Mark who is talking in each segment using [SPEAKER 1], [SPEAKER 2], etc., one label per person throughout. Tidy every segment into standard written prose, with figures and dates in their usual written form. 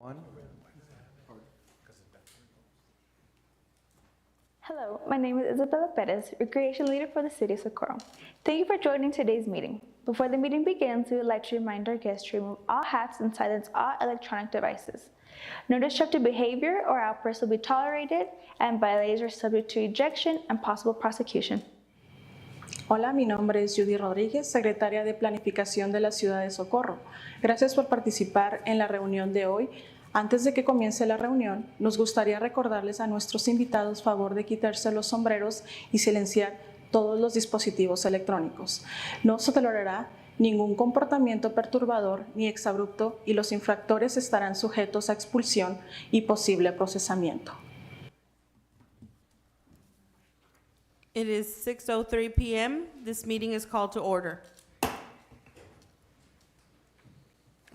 [SPEAKER 1] on.
[SPEAKER 2] Hello, my name is Isabella Perez, Recreation Leader for the City of Socorro. Thank you for joining today's meeting. Before the meeting begins, we would like to remind our guests to remove all hats and silence all electronic devices. No disruptive behavior or outbursts will be tolerated, and violators are subject to ejection and possible prosecution.
[SPEAKER 3] Hola, mi nombre es Judy Rodríguez, secretaria de Planificación de la Ciudad de Socorro. Gracias por participar en la reunión de hoy. Antes de que comience la reunión, nos gustaría recordarles a nuestros invitados favor de quitarse los sombreros y silenciar todos los dispositivos electrónicos. No se tolerará ningún comportamiento perturbador ni exabrupto y los infractores estarán sujetos a expulsión y posible procesamiento.
[SPEAKER 4] It is 6:03 p.m. This meeting is called to order.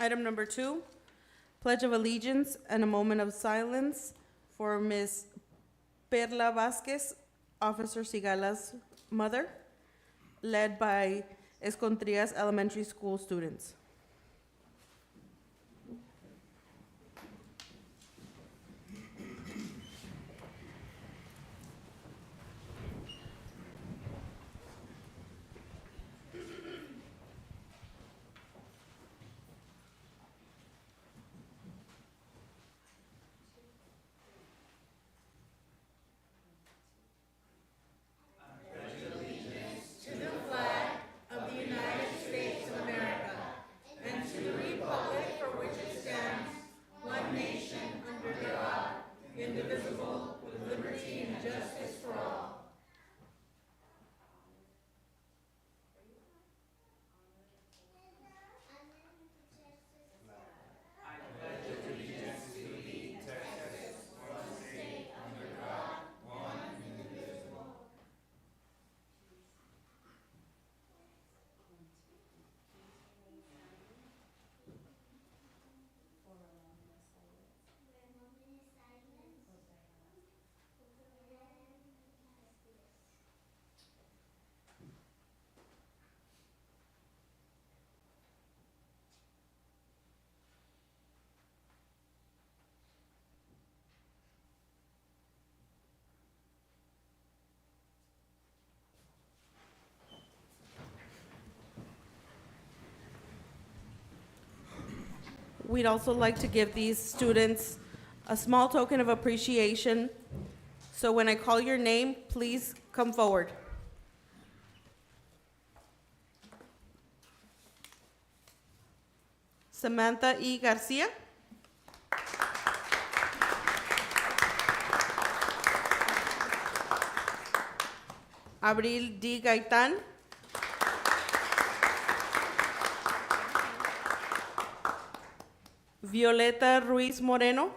[SPEAKER 4] Item number 2, Pledge of Allegiance and a moment of silence for Ms. Perla Vasquez, Officer Sigala's mother, led by Escontrias Elementary School students. We'd also like to give these students a small token of appreciation. So when I call your name, please come forward. Samantha E. Garcia. Abril D. Gaitán. Violeta Ruiz Moreno.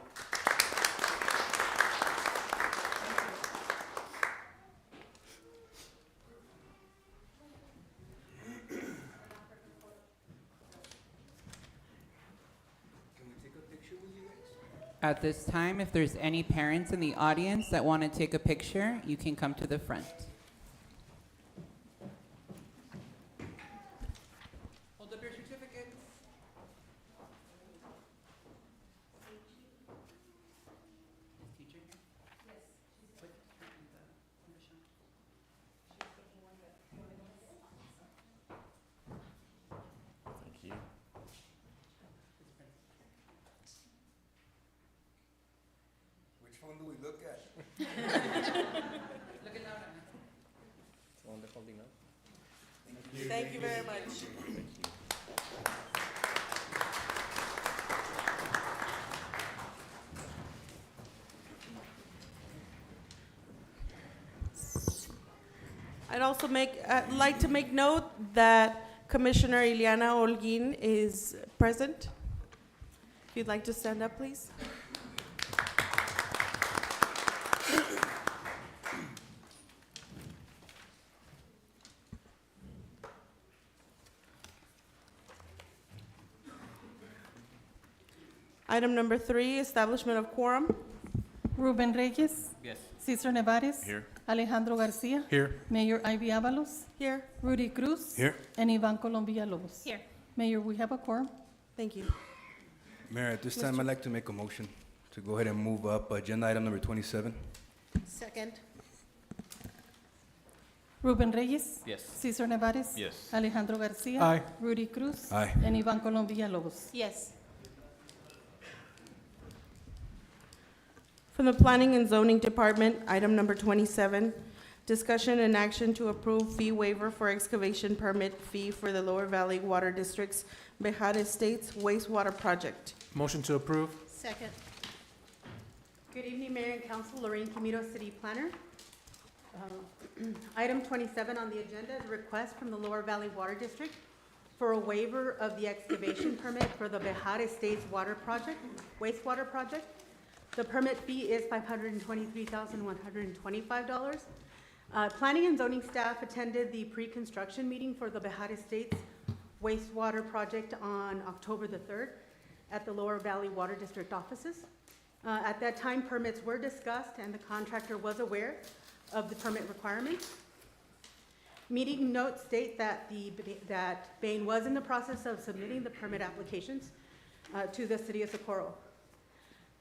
[SPEAKER 5] At this time, if there's any parents in the audience that want to take a picture, you can come to the front. Hold up your certificates. Is teacher here? Yes. Put her in the condition.
[SPEAKER 1] Thank you.
[SPEAKER 6] Which phone do we look at?
[SPEAKER 5] Look at that one.
[SPEAKER 1] The one they're holding up.
[SPEAKER 4] Thank you very much. I'd also like to make note that Commissioner Ileana Holguin is present. If you'd like to stand up, please. Item number 3, establishment of quorum.
[SPEAKER 7] Ruben Reyes,
[SPEAKER 5] Yes.
[SPEAKER 7] Cesar Nevares.
[SPEAKER 1] Here.
[SPEAKER 7] Alejandro Garcia.
[SPEAKER 1] Here.
[SPEAKER 7] Mayor Ivy Avalos.
[SPEAKER 4] Here.
[SPEAKER 7] Rudy Cruz.
[SPEAKER 1] Here.
[SPEAKER 7] And Ivan Colombia Lobos.
[SPEAKER 2] Here.
[SPEAKER 7] Mayor, we have a quorum.
[SPEAKER 4] Thank you.
[SPEAKER 6] Mayor, at this time, I'd like to make a motion to go ahead and move up agenda item number 27.
[SPEAKER 4] Second.
[SPEAKER 7] Ruben Reyes.
[SPEAKER 1] Yes.
[SPEAKER 7] Cesar Nevares.
[SPEAKER 1] Yes.
[SPEAKER 7] Alejandro Garcia.
[SPEAKER 6] Aye.
[SPEAKER 7] Rudy Cruz.
[SPEAKER 6] Aye.
[SPEAKER 7] And Ivan Colom Villalobos.
[SPEAKER 4] Yes. From the Planning and Zoning Department, item number 27, discussion and action to approve fee waiver for excavation permit fee for the Lower Valley Water District's Bejar Estates wastewater project.
[SPEAKER 8] Motion to approve.
[SPEAKER 4] Second. Good evening, Mayor and Council. Lorraine Camino, City Planner. Item 27 on the agenda is a request from the Lower Valley Water District for a waiver of the excavation permit for the Bejar Estates water project, wastewater project. The permit fee is $523,125. Planning and zoning staff attended the pre-construction meeting for the Bejar Estates wastewater project on October the 3rd at the Lower Valley Water District offices. At that time, permits were discussed and the contractor was aware of the permit requirements. Meeting notes state that that Bain was in the process of submitting the permit applications to the city of Socorro.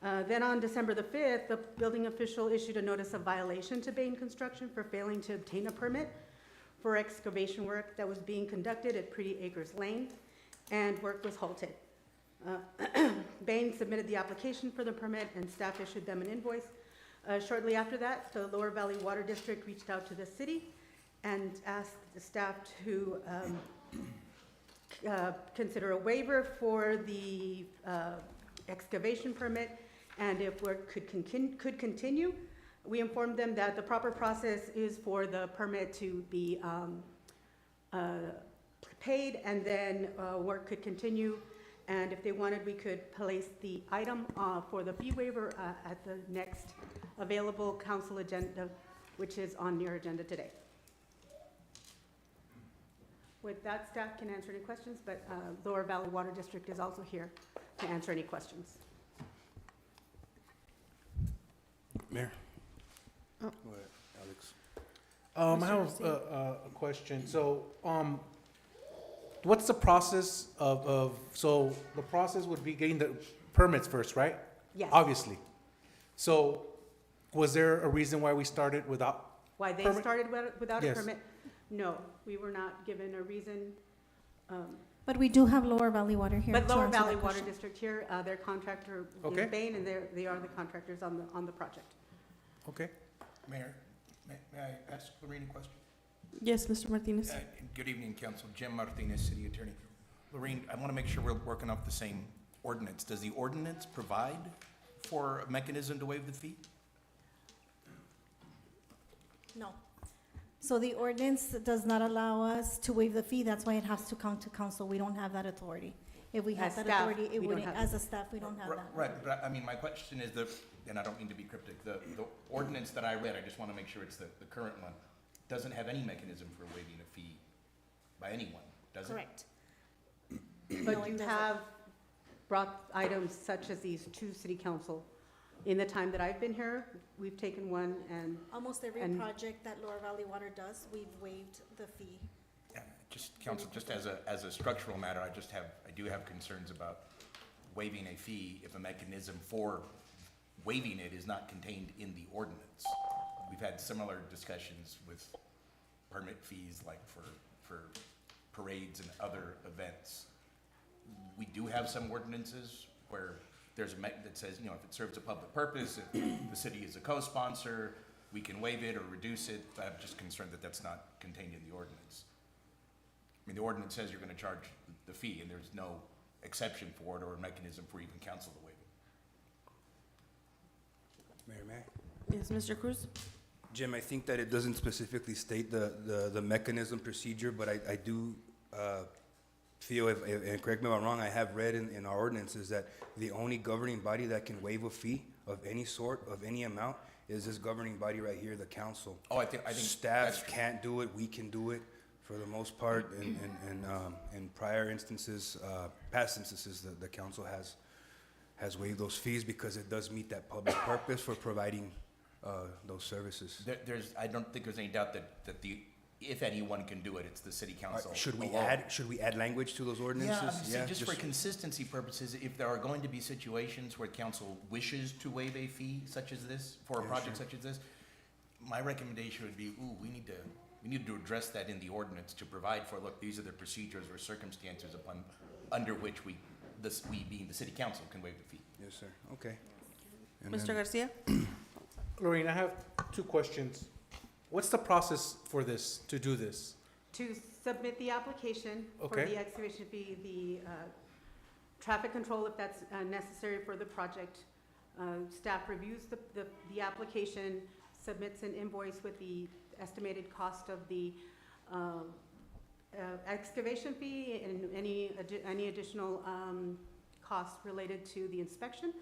[SPEAKER 4] Then on December the 5th, the building official issued a notice of violation to Bain Construction for failing to obtain a permit for excavation work that was being conducted at Pretty Acres Lane, and work was halted. Bain submitted the application for the permit and staff issued them an invoice. Shortly after that, the Lower Valley Water District reached out to the city and asked the staff to consider a waiver for the excavation permit, and if work could continue. We informed them that the proper process is for the permit to be paid, and then work could continue. And if they wanted, we could place the item for the fee waiver at the next available council agenda, which is on your agenda today. With that, staff can answer any questions, but Lower Valley Water District is also here to answer any questions.
[SPEAKER 6] Mayor?
[SPEAKER 4] Oh.
[SPEAKER 6] Go ahead, Alex.
[SPEAKER 8] I have a question. So, what's the process so the process would be getting the permits first, right?
[SPEAKER 4] Yes.
[SPEAKER 8] Obviously. So, was there a reason why we started without?
[SPEAKER 4] Why they
[SPEAKER 8] Permit?
[SPEAKER 4] started without a
[SPEAKER 8] Yes.
[SPEAKER 4] permit? No, we were not given a reason.
[SPEAKER 9] But we do have Lower Valley Water here.
[SPEAKER 4] But
[SPEAKER 9] to
[SPEAKER 4] Lower
[SPEAKER 9] answer that
[SPEAKER 4] Valley Water
[SPEAKER 9] question.
[SPEAKER 4] District here, their contractor
[SPEAKER 8] Okay.
[SPEAKER 4] is Bain, and they are the contractors on the project.
[SPEAKER 8] Okay.
[SPEAKER 6] Mayor, may I ask Lorraine a question?
[SPEAKER 4] Yes, Mr. Martinez.
[SPEAKER 6] Good evening, Council. Jim Martinez, City Attorney. Lorraine, I want to make sure we're working off the same ordinance. Does the ordinance provide for a mechanism to waive the fee?
[SPEAKER 9] No. So the ordinance does not allow us to waive the fee. That's why it has to come to council. We don't have that authority. If we had
[SPEAKER 4] As
[SPEAKER 9] that
[SPEAKER 4] staff,
[SPEAKER 9] authority,
[SPEAKER 4] we
[SPEAKER 9] it
[SPEAKER 4] don't
[SPEAKER 9] wouldn't,
[SPEAKER 4] have
[SPEAKER 9] as a staff, we don't have that.
[SPEAKER 6] Right, but I mean, my question is and I don't mean to be cryptic, the ordinance that I read, I just want to make sure it's the current one, doesn't have any mechanism for waiving a fee by anyone, does it?
[SPEAKER 9] Correct. No,
[SPEAKER 4] But
[SPEAKER 9] it
[SPEAKER 4] you
[SPEAKER 9] doesn't.
[SPEAKER 4] have brought items such as these to city council. In the time that I've been here, we've taken one and,
[SPEAKER 9] Almost every
[SPEAKER 4] And-
[SPEAKER 9] project that Lower Valley Water does, we've waived the fee.
[SPEAKER 6] Yeah, just, Council, just as a structural matter, I do have concerns about waiving a fee if a mechanism for waiving it is not contained in the ordinance. We've had similar discussions with permit fees, like for parades and other events. We do have some ordinances where there's a that says, if it serves a public purpose, if the city is a co-sponsor, we can waive it or reduce it. I'm just concerned that that's not contained in the ordinance. I mean, the ordinance says you're gonna charge the fee, and there's no exception for it or a mechanism for even council to waive it.
[SPEAKER 10] Mayor, May?
[SPEAKER 4] yes, Mr. Cruz?
[SPEAKER 10] Jim, I think that it doesn't specifically state the mechanism procedure, but I do feel, and correct me if I'm wrong, I have read in our ordinances that the only governing body that can waive a fee of any sort, of any amount, is this governing body right here, the council.
[SPEAKER 6] Oh, I think that's
[SPEAKER 10] Staff
[SPEAKER 6] true.
[SPEAKER 10] can't do it, we can do it for the most part. In prior instances, past instances, the council has waived those fees because it does meet that public purpose for providing those services.
[SPEAKER 6] I don't think there's any doubt that the if anyone can do it, it's the city council.
[SPEAKER 10] Should we
[SPEAKER 6] alone.
[SPEAKER 10] add language to those ordinances?
[SPEAKER 6] Yeah, just for consistency purposes, if there are going to be situations where council wishes to waive a fee such as this, for a project such as this, my recommendation would be, we need to address that in the ordinance to provide for, look, these are the procedures or circumstances under which we being the city council can waive the fee.
[SPEAKER 10] Yes, sir. Okay. And
[SPEAKER 4] Mr.
[SPEAKER 10] then-
[SPEAKER 4] Garcia?
[SPEAKER 8] Lorraine, I have two questions. What's the process for this, to do this?
[SPEAKER 11] To submit the application for
[SPEAKER 8] Okay.
[SPEAKER 11] the excavation fee, the traffic control, if that's necessary for the project. Staff reviews the application, submits an invoice with the estimated cost of the excavation fee and any additional costs related to the inspection.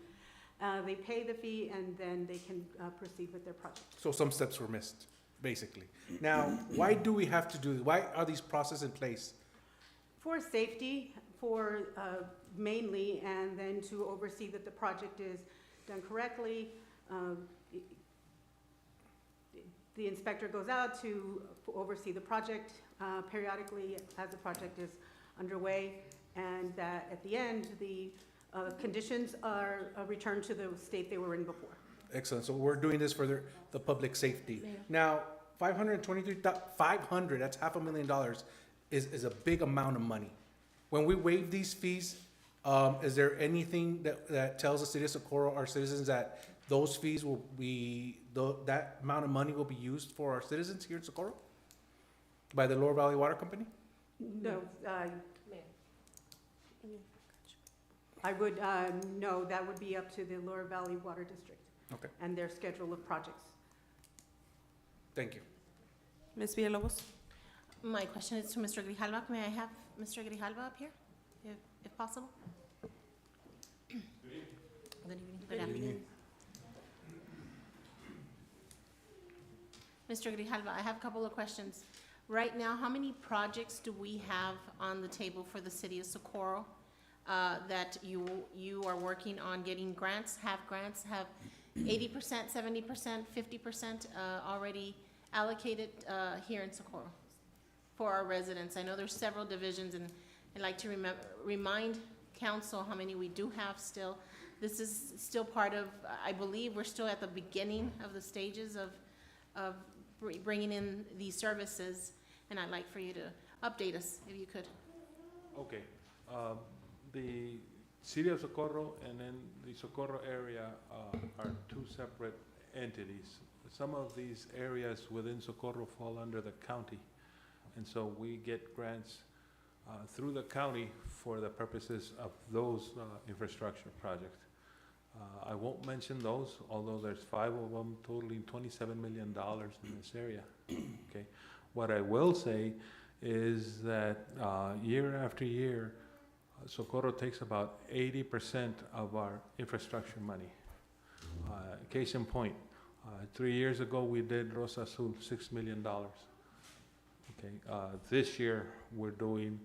[SPEAKER 11] They pay the fee and then they can proceed with their project.
[SPEAKER 8] So some steps were missed, basically. Now, why do we have to do, why are these processes in place?
[SPEAKER 11] For safety, for mainly, and then to oversee that the project is done correctly. The inspector goes out to oversee the project periodically as the project is underway, and that at the end, the conditions are returned to the state they were in before.
[SPEAKER 8] Excellent, so we're doing this for the public safety. Now, $523,500, that's $500,000, is a big amount of money. When we waive these fees, is there anything that tells the city of Socorro, our citizens, that those fees will be, that amount of money will be used for our citizens here in Socorro? By the Lower Valley Water Company?
[SPEAKER 11] No, I would, no, that would be up to the Lower Valley Water District.
[SPEAKER 8] Okay.
[SPEAKER 11] And their schedule of projects.
[SPEAKER 8] Thank you.
[SPEAKER 4] Ms. Villalobos?
[SPEAKER 12] My question is to Mr. Grijalva. May I have Mr. Grijalva up here, if possible? Good evening. Good afternoon. Mr. Grijalva, I have a couple of questions. Right now, how many projects do we have on the table for the city of Socorro that you are working on getting grants, have 80%, 70%, 50% already allocated here in Socorro for our residents? I know there's several divisions, and I'd like to remind council how many we do have still. This is still part of, I believe we're still at the beginning of the stages of bringing in these services, and I'd like for you to update us, if you could.
[SPEAKER 13] Okay. The City of Socorro and then the Socorro area are two separate entities. Some of these areas within Socorro fall under the county, and so we get grants through the county for the purposes of those infrastructure projects. I won't mention those, although there's 5 of them totaling $27 million in this area. Okay. What I will say is that year after year, Socorro takes about 80% of our infrastructure money. Case in point, 3 years ago we did Rosa Azul, $6 million. Okay. This year we're doing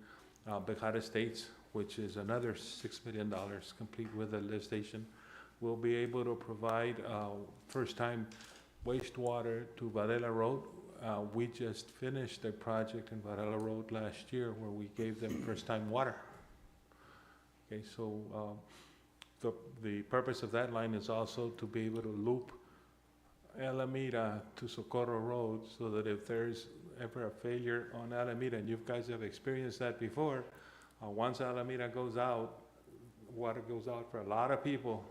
[SPEAKER 13] Bejar Estates, which is another $6 million, complete with a lift station. We'll be able to provide first-time wastewater to Varela Road. We just finished a project in Varela Road last year where we gave them first-time water. Okay, so the purpose of that line is also to be able to loop Alameda to Socorro Road, so that if there's ever a failure on Alameda, and you guys have experienced that before, once Alameda goes out, water goes out for a lot of people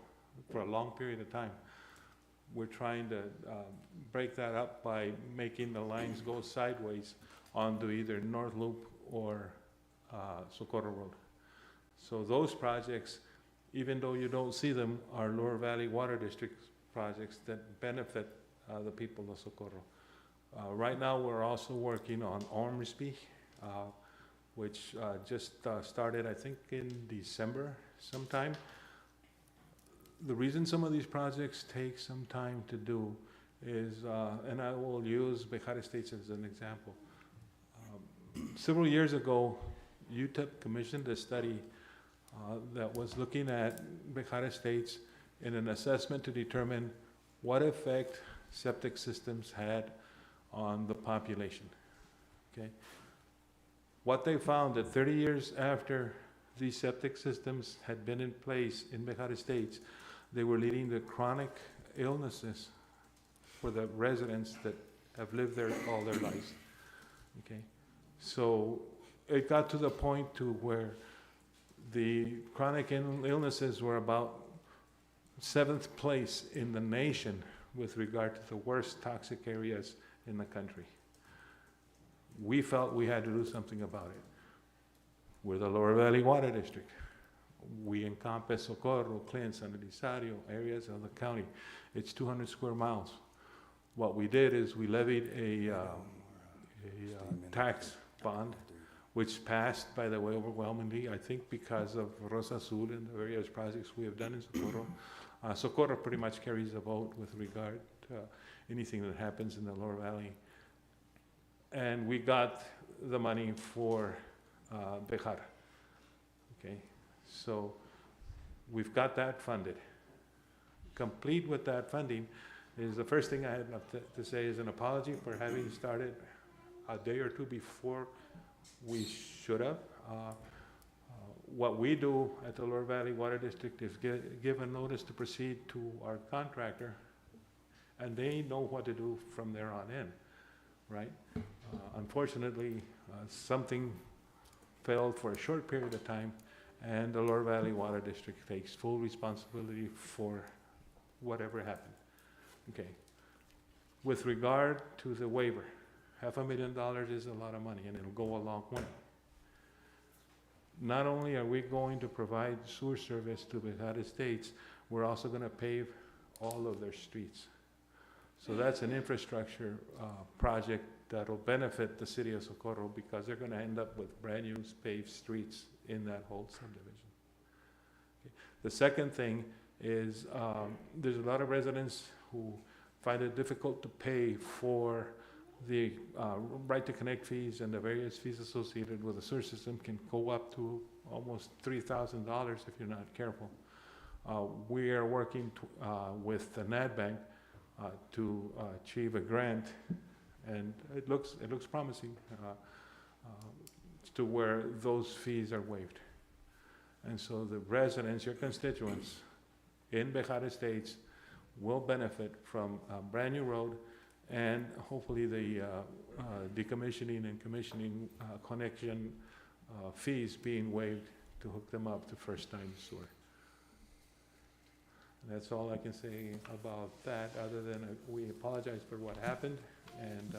[SPEAKER 13] for a long period of time. We're trying to break that up by making the lines go sideways onto either North Loop or Socorro Road. So those projects, even though you don't see them, are Lower Valley Water District projects that benefit the people of Socorro. Right now, we're also working on Ormsby, which just started, I think, in December sometime. The reason some of these projects take some time to do is, and I will use Bejar Estates as an example. Several years ago, UTEP commissioned a study that was looking at Bejar Estates in an assessment to determine what effect septic systems had on the population. okay? What they found that 30 years after these septic systems had been in place in Bejar Estates, they were leading to chronic illnesses for the residents that have lived there all their lives, okay? So it got to the point to where the chronic illnesses were about 7th place in the nation with regard to the worst toxic areas in the country. We felt we had to do something about it. We're the Lower Valley Water District. We encompass Socorro, Clint, San Elizario, areas of the county. It's 200 square miles. What we did is we levied a tax bond, which passed, by the way, overwhelmingly, I think because of Rosa Azul and the various projects we have done in Socorro. Socorro pretty much carries the vote with regard to anything that happens in the Lower Valley. And we got the money for Bejar, okay? So we've got that funded. Complete with that funding is the first thing I had to say is an apology for having started a day or two before we should have. What we do at the Lower Valley Water District is give a notice to proceed to our contractor, and they know what to do from there on in, right? Unfortunately, something failed for a short period of time, and the Lower Valley Water District takes full responsibility for whatever happened. Okay. With regard to the waiver, $500,000 is a lot of money, and it'll go a long way. Not only are we going to provide sewer service to Bejar Estates, we're also going to pave all of their streets. So that's an infrastructure project that'll benefit the city of Socorro because they're going to end up with brand new paved streets in that whole subdivision. Okay. The second thing is there's a lot of residents who find it difficult to pay for the right to connect fees, and the various fees associated with the sewer system can go up to almost $3,000 if you're not careful. We are working with the NAD Bank to achieve a grant, and it looks promising to where those fees are waived. And so the residents, your constituents in Bejar Estates will benefit from a brand new road and hopefully the decommissioning and commissioning connection fees being waived to hook them up to first-time sewer. That's all I can say about that, other than we apologize for what happened, and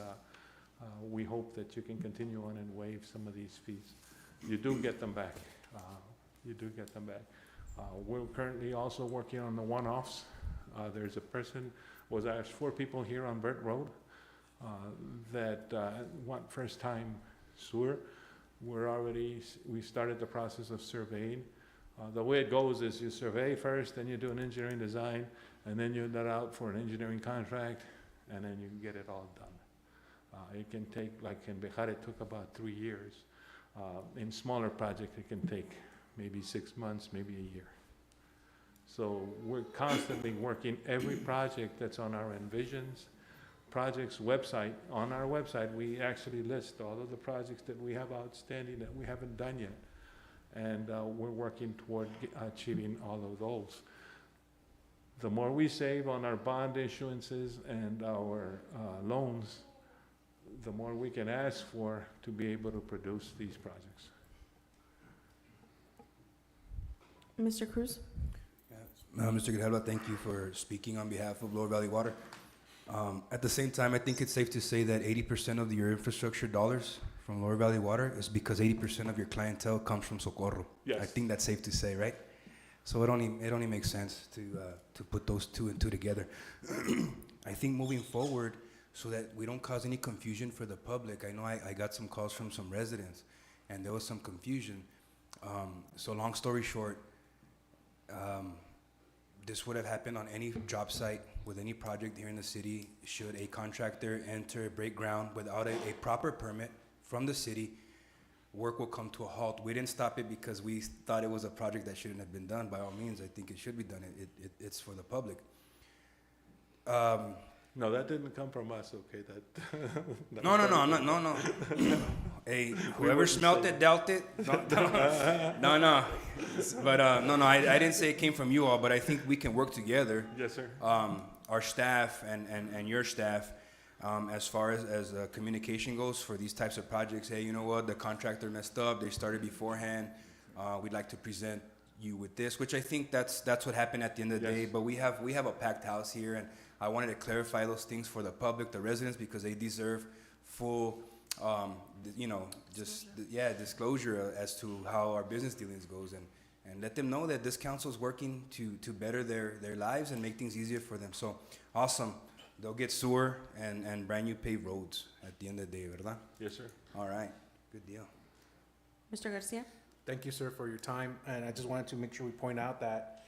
[SPEAKER 13] we hope that you can continue on and waive some of these fees. You do get them back. You do get them back. We're currently also working on the one-offs. There's a person, was asked 4 people here on Burt Road that want first-time sewer. We started the process of surveying. The way it goes is you survey first, then you do an engineering design, and then you let out for an engineering contract, and then you can get it all done. It can take, like in Bejar, it took about 3 years. In smaller projects, it can take maybe 6 months, maybe a year. So we're constantly working every project that's on our Envisions projects website. On our website, we actually list all of the projects that we have outstanding that we haven't done yet. And we're working toward achieving all of those. The more we save on our bond issuances and our loans, the more we can ask for to be able to produce these projects.
[SPEAKER 4] Mr. Cruz?
[SPEAKER 10] Mr. Grijalva, thank you for speaking on behalf of Lower Valley Water. At the same time, I think it's safe to say that 80% of your infrastructure dollars from Lower Valley Water is because 80% of your clientele comes from Socorro.
[SPEAKER 13] Yes.
[SPEAKER 10] I think that's safe to say, right? So it only makes sense to put those 2 and 2 together. I think moving forward, so that we don't cause any confusion for the public, I know I got some calls from some residents, and there was some confusion. So long story short, this would have happened on any job site with any project here in the city. Should a contractor break ground without a proper permit from the city, work will come to a halt. We didn't stop it because we thought it was a project that shouldn't have been done. By all means, I think it should be done. It's for the public.
[SPEAKER 13] No, that didn't come from us, okay, that.
[SPEAKER 10] No, no. Hey, whoever
[SPEAKER 13] wouldn't
[SPEAKER 10] smelt
[SPEAKER 13] say
[SPEAKER 10] it, dealt it. No. But, no, I didn't say it came from you all, but I think we can work together.
[SPEAKER 13] Yes, sir.
[SPEAKER 10] Our staff and your staff, as far as communication goes for these types of projects. Hey, you know what, the contractor messed up, they started beforehand. We'd like to present you with this, which I think that's what happened at the end of the day.
[SPEAKER 13] Yes.
[SPEAKER 10] But we have a packed house here, and I wanted to clarify those things for the public, the residents, because they deserve full, disclosure as to how our business dealings goes, and let them know that this council is working to better their lives and make things easier for them. So, awesome. They'll get sewer and brand new paved roads at the end of the day, ¿verdad?
[SPEAKER 13] Yes, sir.
[SPEAKER 10] All right, good deal.
[SPEAKER 4] Mr. Garcia?
[SPEAKER 8] Thank you, sir, for your time, and I just wanted to make sure we point out that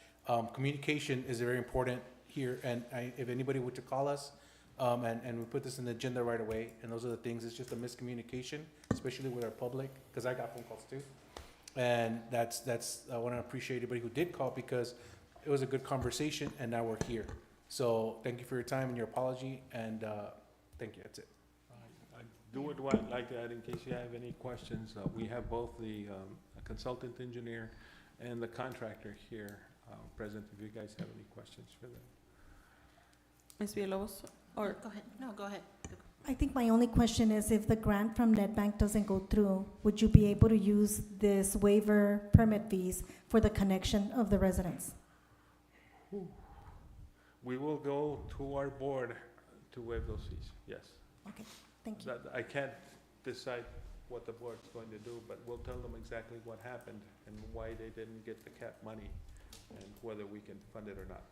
[SPEAKER 8] communication is very important here, and if anybody were to call us, and we put this in the agenda right away, and those are the things, it's just a miscommunication, especially with our public, because I got phone calls too. And that's I want to appreciate everybody who did call, because it was a good conversation, and now we're here. So thank you for your time and your apology, and thank you, that's it.
[SPEAKER 13] I would like to add, in case you have any questions, we have both the consultant engineer and the contractor here present, if you guys have any questions for them.
[SPEAKER 4] Ms. Villalobos? Or
[SPEAKER 12] Go ahead. No, go ahead.
[SPEAKER 9] I think my only question is, if the grant from NetBank doesn't go through, would you be able to use this waiver permit fees for the connection of the residents?
[SPEAKER 13] We will go to our board to waive those fees, yes.
[SPEAKER 9] Okay, thank you.
[SPEAKER 13] I can't decide what the board's going to do, but we'll tell them exactly what happened and why they didn't get the cap money and whether we can fund it or not.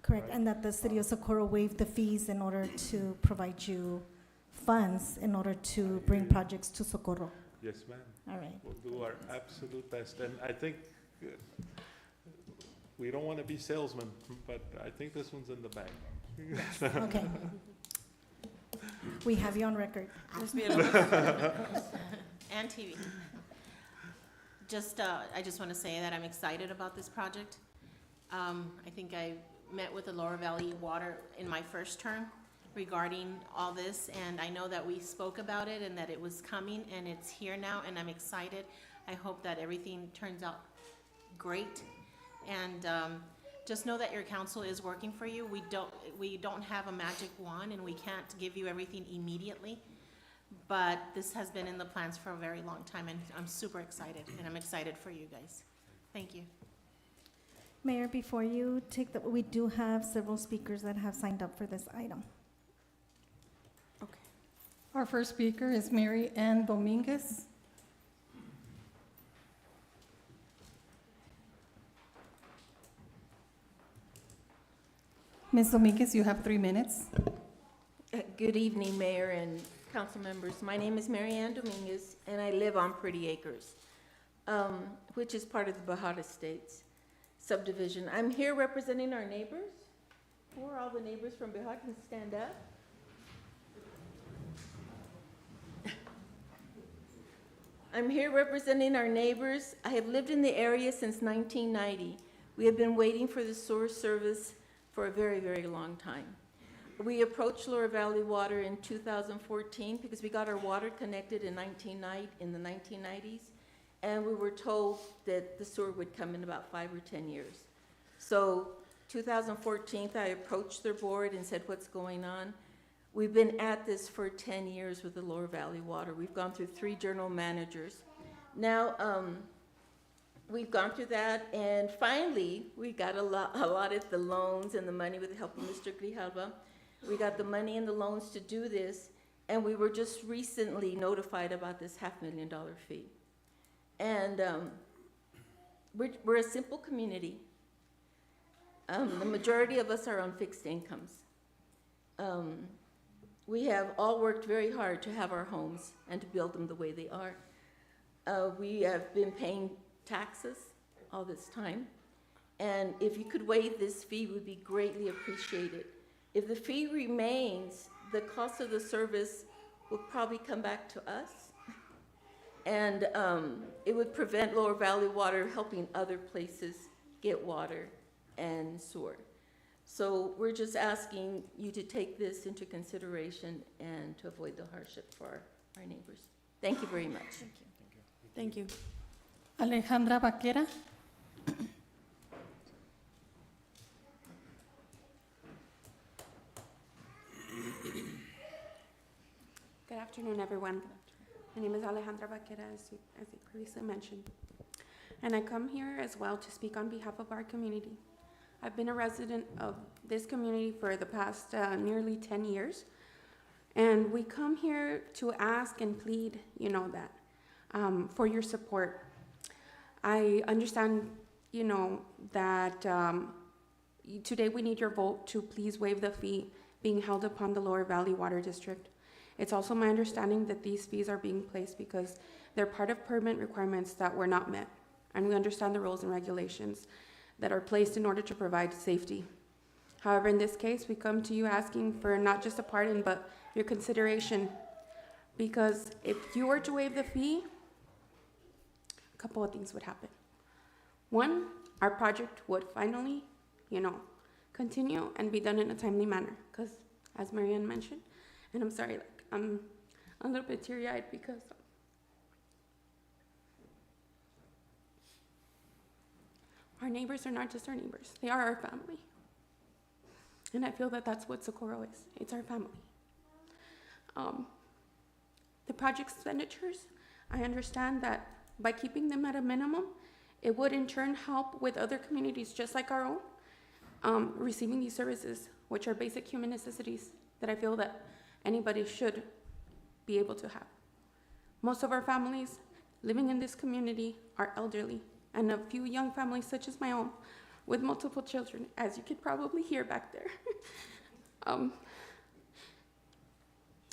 [SPEAKER 9] Correct,
[SPEAKER 13] Right.
[SPEAKER 9] and that the city of Socorro waived the fees in order to provide you funds in order to bring projects to Socorro.
[SPEAKER 13] Yes, ma'am.
[SPEAKER 9] All right.
[SPEAKER 13] We'll do our absolute best, and I think we don't want to be salesmen, but I think this one's in the bag.
[SPEAKER 9] Okay. We have you on record.
[SPEAKER 4] Ms. Villalobos?
[SPEAKER 12] And TV. I just want to say that I'm excited about this project. I think I met with the Lower Valley Water in my first term regarding all this, and I know that we spoke about it and that it was coming, and it's here now, and I'm excited. I hope that everything turns out great, and just know that your council is working for you. We don't have a magic wand, and we can't give you everything immediately, but this has been in the plans for a very long time, and I'm super excited, and I'm excited for you guys. Thank you.
[SPEAKER 9] Mayor, before you take we do have several speakers that have signed up for this item.
[SPEAKER 7] Our first speaker is Mary Ann Dominguez. Ms. Dominguez, you have 3 minutes.
[SPEAKER 14] Good evening, Mayor and council members. My name is Mary Ann Dominguez, and I live on Pretty Acres, which is part of the Bahad Estates subdivision. I'm here representing our neighbors. Who are all the neighbors from Bahad? Can stand up. I'm here representing our neighbors. I have lived in the area since 1990. We have been waiting for the sewer service for a very, very long time. We approached Lower Valley Water in 2014 because we got our water connected in the 1990s, and we were told that the sewer would come in about 5 or 10 years. So 2014, I approached their board and said, what's going on? We've been at this for 10 years with the Lower Valley Water. We've gone through 3 general managers. Now, we've gone through that, and finally, we got allotted the loans and the money with the help of Mr. Grijalva. We got the money and the loans to do this, and we were just recently notified about this $500,000 fee. And we're a simple community. The majority of us are on fixed incomes. We have all worked very hard to have our homes and to build them the way they are. We have been paying taxes all this time, and if you could waive this fee, would be greatly appreciated. If the fee remains, the cost of the service will probably come back to us, and it would prevent Lower Valley Water helping other places get water and sewer. So we're just asking you to take this into consideration and to avoid the hardship for our neighbors. Thank you very much.
[SPEAKER 4] Thank you.
[SPEAKER 7] Alejandra Vaquera.
[SPEAKER 15] Good afternoon, everyone. My name is Alejandra Vaquera, as you previously mentioned. And I come here as well to speak on behalf of our community. I've been a resident of this community for the past nearly 10 years. And we come here to ask and plead, that for your support. I understand, that today we need your vote to please waive the fee being held upon the Lower Valley Water District. It's also my understanding that these fees are being placed because they're part of permit requirements that were not met. And we understand the rules and regulations that are placed in order to provide safety. However, in this case, we come to you asking for not just a pardon, but your consideration. Because if you were to waive the fee, a couple of things would happen. One, our project would finally, continue and be done in a timely manner. Because, as Marianne mentioned, and I'm sorry, I'm a little bit teary-eyed because our neighbors are not just our neighbors, they are our family. And I feel that that's what Socorro is, it's our family. The project expenditures, I understand that by keeping them at a minimum, it would in turn help with other communities just like our own, receiving these services, which are basic human necessities that I feel that anybody should be able to have. Most of our families living in this community are elderly, and a few young families such as my own with multiple children, as you could probably hear back there.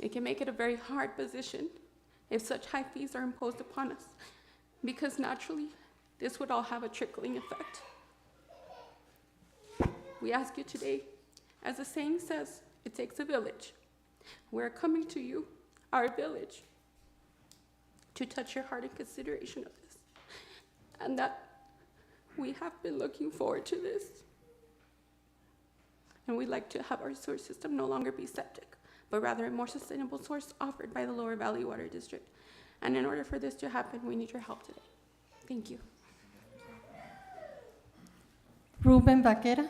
[SPEAKER 15] It can make it a very hard position if such high fees are imposed upon us, because naturally, this would all have a trickling effect. We ask you today, as the saying says, it takes a village. We're coming to you, our village, to touch your heart in consideration of this. And that we have been looking forward to this. And we'd like to have our sewer system no longer be septic, but rather a more sustainable source offered by the Lower Valley Water District. And in order for this to happen, we need your help today. Thank you.
[SPEAKER 7] Ruben Vaquera.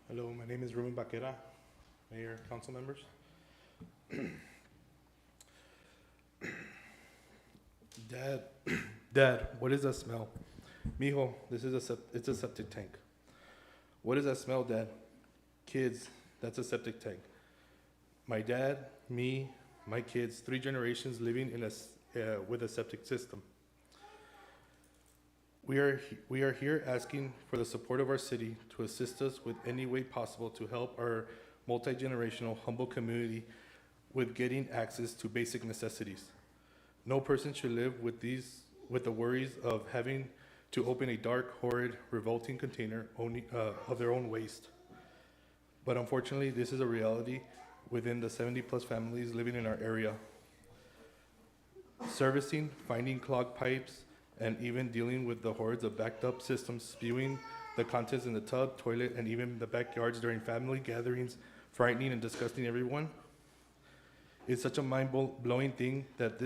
[SPEAKER 8] Hello, my name is Ruben Vaquera, Mayor, council members. Dad, what is that smell? Mijo, it's a septic tank. What is that smell, Dad? Kids, that's a septic tank. My dad, me, my kids, 3 generations living with a septic system. We are here asking for the support of our city to assist us with any way possible to help our multi-generational humble community with getting access to basic necessities. No person should live with the worries of having to open a dark, horrid, revolting container of their own waste. But unfortunately, this is a reality within the 70+ families living in our area. Servicing, finding clogged pipes, and even dealing with the hordes of backed up systems spewing the contents in the tub, toilet, and even the backyards during family gatherings, frightening and disgusting everyone. It's such a mind-blowing thing that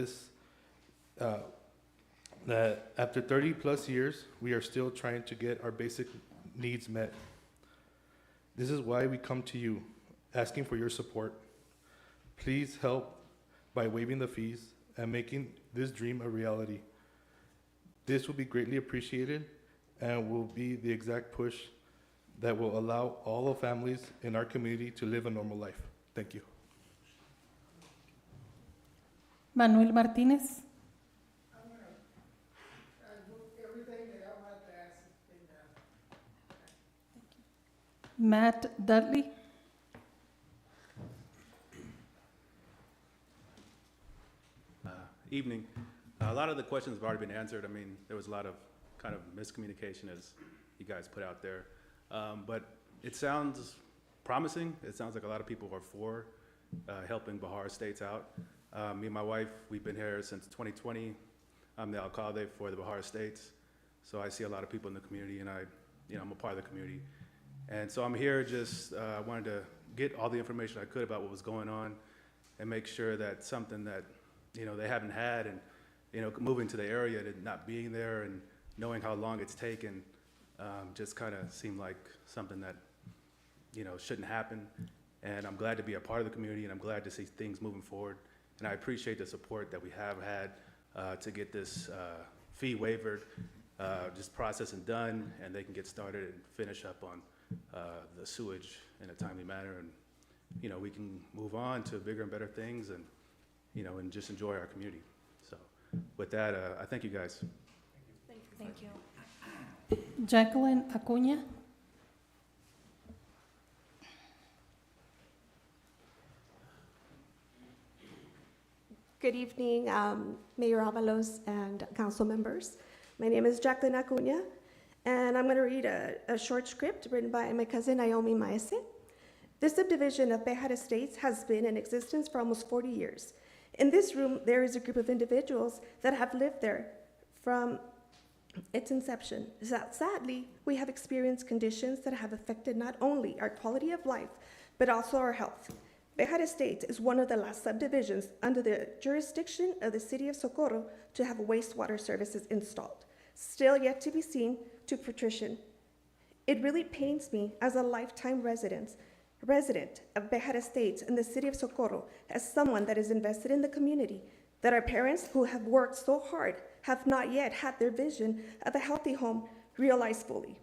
[SPEAKER 8] that after 30+ years, we are still trying to get our basic needs met. This is why we come to you, asking for your support. Please help by waiving the fees and making this dream a reality. This will be greatly appreciated and will be the exact push that will allow all the families in our community to live a normal life. Thank you.
[SPEAKER 7] Manuel Martinez. Matt Dudley.
[SPEAKER 16] Evening. A lot of the questions have already been answered. I mean, there was a lot of kind of miscommunication as you guys put out there. But it sounds promising. It sounds like a lot of people are for helping Bahar Estates out. Me and my wife, we've been here since 2020. I'm the alcalde for the Bahar Estates, so I see a lot of people in the community, and I'm a part of the community. And so I'm here just, wanted to get all the information I could about what was going on and make sure that something that, they haven't had, and, moving to the area and not being there and knowing how long it's taken, just kind of seemed like something that, shouldn't happen. And I'm glad to be a part of the community, and I'm glad to see things moving forward. And I appreciate the support that we have had to get this fee waived, just processed and done, and they can get started and finish up on the sewage in a timely manner. And, we can move on to bigger and better things, and, and just enjoy our community. So with that, I thank you guys.
[SPEAKER 9] Thank you.
[SPEAKER 7] Jacqueline Acuña.
[SPEAKER 17] Good evening, Mayor Avalos and council members. My name is Jacqueline Acuña, and I'm going to read a short script written by my cousin Naomi Maese. This subdivision of Bejar Estates has been in existence for almost 40 years. In this room, there is a group of individuals that have lived there from its inception. Sadly, we have experienced conditions that have affected not only our quality of life, but also our health. Bejar Estates is one of the last subdivisions under the jurisdiction of the city of Socorro to have wastewater services installed, still yet to be seen to fruition. It really pains me as a lifetime resident of Bejar Estates in the city of Socorro, as someone that is invested in the community, that our parents who have worked so hard have not yet had their vision of a healthy home realized fully.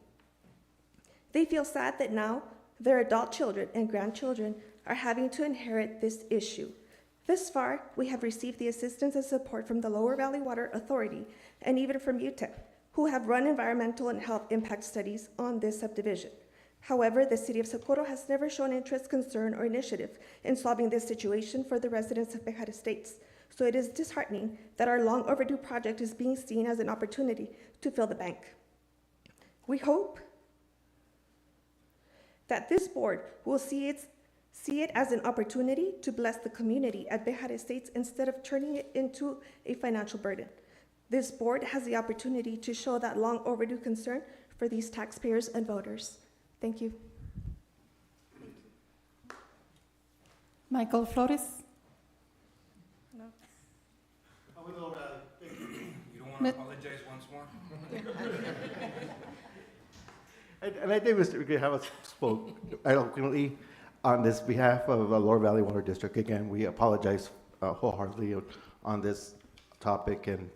[SPEAKER 17] They feel sad that now their adult children and grandchildren are having to inherit this issue. Thus far, we have received the assistance and support from the Lower Valley Water Authority and even from UTEP, who have run environmental and health impact studies on this subdivision. However, the city of Socorro has never shown interest, concern, or initiative in solving this situation for the residents of Bejar Estates. So it is disheartening that our long overdue project is being seen as an opportunity to fill the bank. We hope that this board will see it as an opportunity to bless the community at Bejar Estates instead of turning it into a financial burden. This board has the opportunity to show that long overdue concern for these taxpayers and voters. Thank you.
[SPEAKER 7] Michael Flores.
[SPEAKER 9] No.
[SPEAKER 10] You don't want to apologize once more?
[SPEAKER 18] And I think Mr. Grijalva spoke eloquently on this behalf of the Lower Valley Water District. Again, we apologize wholeheartedly on this topic, and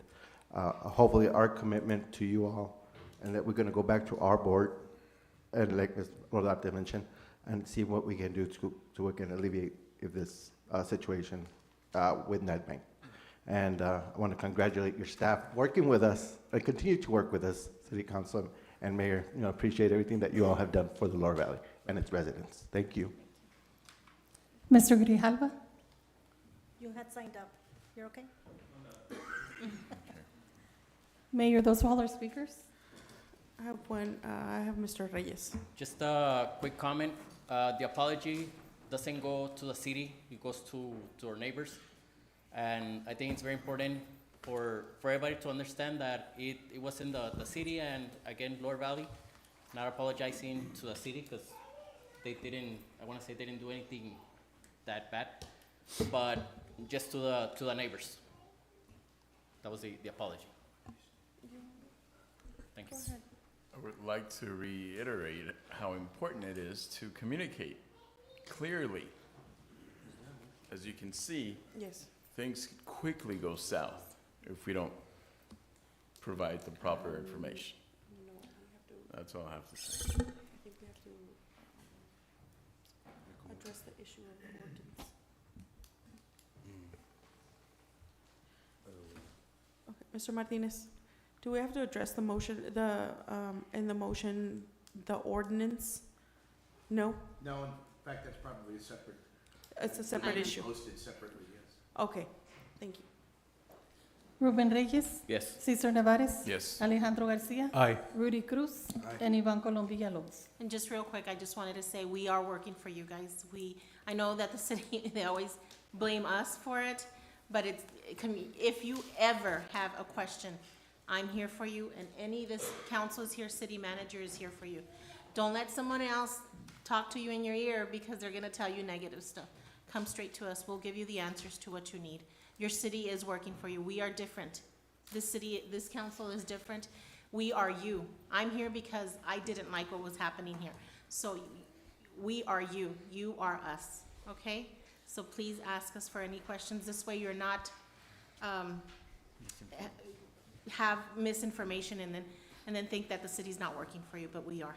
[SPEAKER 18] hopefully our commitment to you all, and that we're going to go back to our board, and like Ms. Rolarte mentioned, and see what we can do to again alleviate this situation with NetBank. And I want to congratulate your staff working with us and continue to work with us, City Council and Mayor. Appreciate everything that you all have done for the Lower Valley and its residents. Thank you.
[SPEAKER 7] Mr. Grijalva.
[SPEAKER 9] You had signed up. You're okay?
[SPEAKER 7] Mayor, those are all our speakers.
[SPEAKER 4] I have one, I have Mr. Reyes.
[SPEAKER 1] Just a quick comment. The apology doesn't go to the city, it goes to our neighbors. And I think it's very important for everybody to understand that it was in the city and again, Lower Valley, not apologizing to the city because they didn't do anything that bad, but just to the neighbors. That was the apology. Thank you.
[SPEAKER 19] I would like to reiterate how important it is to communicate clearly. As you can see,
[SPEAKER 4] yes,
[SPEAKER 19] things quickly go south if we don't provide the proper information.
[SPEAKER 4] No, we have to,
[SPEAKER 19] That's all I have to say.
[SPEAKER 4] I think we have to address the issue of the ordinance. Okay, Mr. Martinez, do we have to address the motion, in the motion, the ordinance? No?
[SPEAKER 6] No, in fact, that's probably a separate.
[SPEAKER 4] It's a separate issue.
[SPEAKER 6] Posted separately, yes.
[SPEAKER 4] Okay, thank you.
[SPEAKER 7] Ruben Reyes.
[SPEAKER 1] Yes.
[SPEAKER 7] Cesar Nevares.
[SPEAKER 19] Yes.
[SPEAKER 7] Alejandro Garcia.
[SPEAKER 8] Aye.
[SPEAKER 7] Rudy Cruz. And Ivan Colom Villalobos.
[SPEAKER 12] And just real quick, I just wanted to say, we are working for you guys. I know that the city, they always blame us for it, but if you ever have a question, I'm here for you, and this council is here, city manager is here for you. Don't let someone else talk to you in your ear because they're gonna tell you negative stuff. Come straight to us. We'll give you the answers to what you need. Your city is working for you. We are different. This council is different. We are you. I'm here because I didn't like what was happening here. So we are you. You are us, okay? So please ask us for any questions. This way you're not, have misinformation and then think that the city's not working for you, but we are.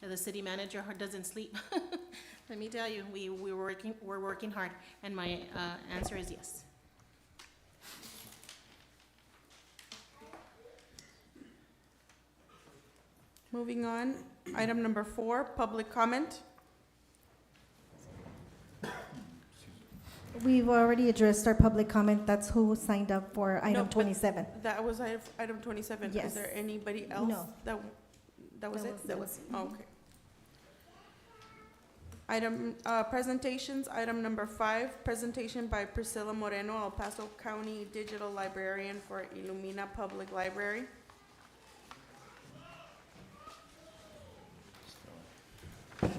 [SPEAKER 12] The city manager doesn't sleep. Let me tell you, we're working hard, and my answer is yes.
[SPEAKER 4] Moving on, item number 4, public comment.
[SPEAKER 9] We've already addressed our public comment. That's who signed up for
[SPEAKER 4] No,
[SPEAKER 9] item
[SPEAKER 4] but
[SPEAKER 9] 27.
[SPEAKER 4] That was item 27.
[SPEAKER 9] Yes.
[SPEAKER 4] Is there anybody else?
[SPEAKER 9] No.
[SPEAKER 4] That was it?
[SPEAKER 9] That was
[SPEAKER 4] Oh, okay. Presentations, item number 5, presentation by Priscilla Moreno, El Paso County Digital Librarian for Illumina Public Library.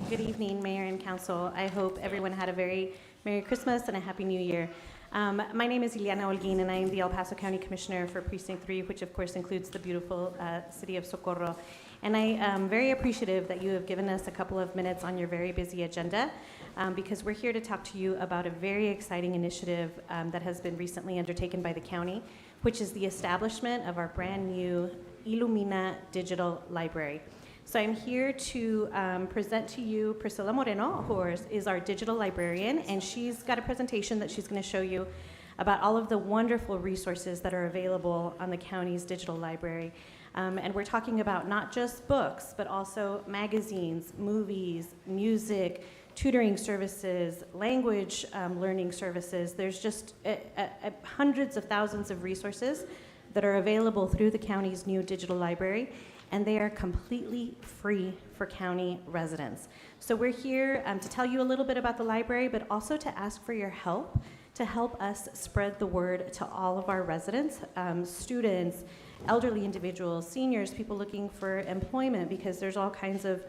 [SPEAKER 20] Good evening, Mayor and Council. I hope everyone had a very Merry Christmas and a Happy New Year. My name is Ileana Holguin, and I am the El Paso County Commissioner for Precinct 3, which of course includes the beautiful city of Socorro. And I am very appreciative that you have given us a couple of minutes on your very busy agenda, because we're here to talk to you about a very exciting initiative that has been recently undertaken by the county, which is the establishment of our brand new Illumina Digital Library. So I'm here to present to you Priscilla Moreno, who is our digital librarian, and she's got a presentation that she's going to show you about all of the wonderful resources that are available on the county's digital library. And we're talking about not just books, but also magazines, movies, music, tutoring services, language learning services. There's just hundreds of thousands of resources that are available through the county's new digital library, and they are completely free for county residents. So we're here to tell you a little bit about the library, but also to ask for your help to help us spread the word to all of our residents, students, elderly individuals, seniors, people looking for employment, because there's all kinds of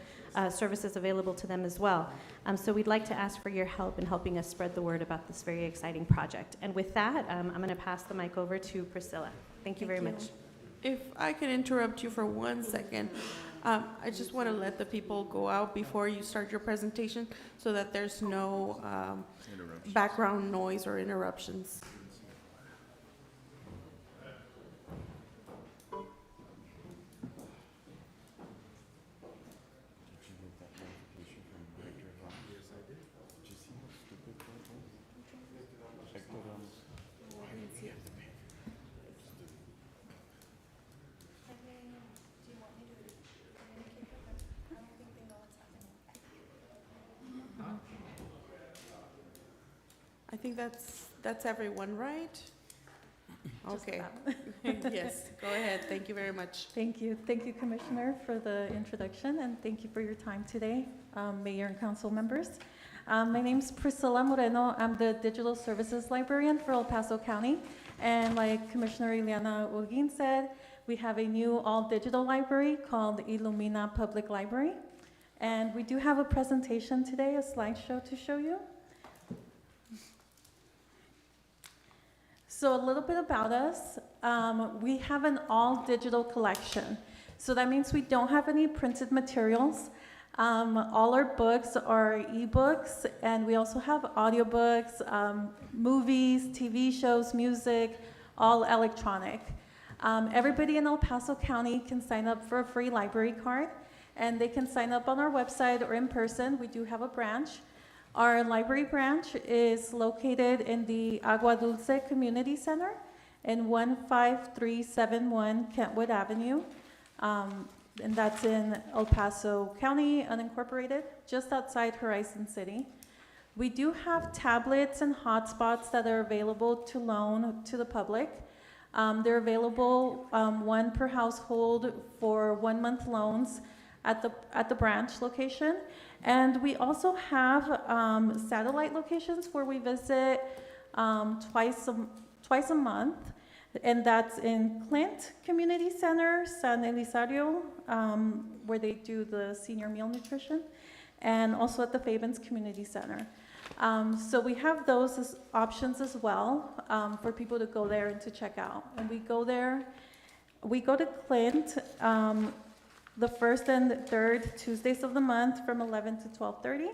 [SPEAKER 20] services available to them as well. So we'd like to ask for your help in helping us spread the word about this very exciting project. And with that, I'm going to pass the mic over to Priscilla. Thank you very much.
[SPEAKER 4] If I could interrupt you for 1 second, I just want to let the people go out before you start your presentation so that there's no background noise or interruptions. I think that's everyone, right? Okay. Yes, go ahead. Thank you very much.
[SPEAKER 7] Thank you. Thank you, Commissioner, for the introduction, and thank you for your time today, Mayor and Council members. My name's Priscilla Moreno. I'm the Digital Services Librarian for El Paso County. And like Commissioner Ileana Holguin said, we have a new all-digital library called Illumina Public Library. And we do have a presentation today, a slideshow to show you. So a little bit about us. We have an all-digital collection. So that means we don't have any printed materials. All our books are ebooks, and we also have audiobooks, movies, TV shows, music, all electronic. Everybody in El Paso County can sign up for a free library card, and they can sign up on our website or in person. We do have a branch. Our library branch is located in the Agua Dulce Community Center in 15371 Kentwood Avenue. And that's in El Paso County, unincorporated, just outside Horizon City. We do have tablets and hotspots that are available to loan to the public. They're available, one per household for 1 month loans at the branch location. And we also have satellite locations where we visit twice a month, and that's in Clint Community Center, San Elizario, where they do the senior meal nutrition, and also at the Fabens Community Center. So we have those as options as well for people to go there and to check out. And we go to Clint the first and third Tuesdays of the month from 11 to 12:30.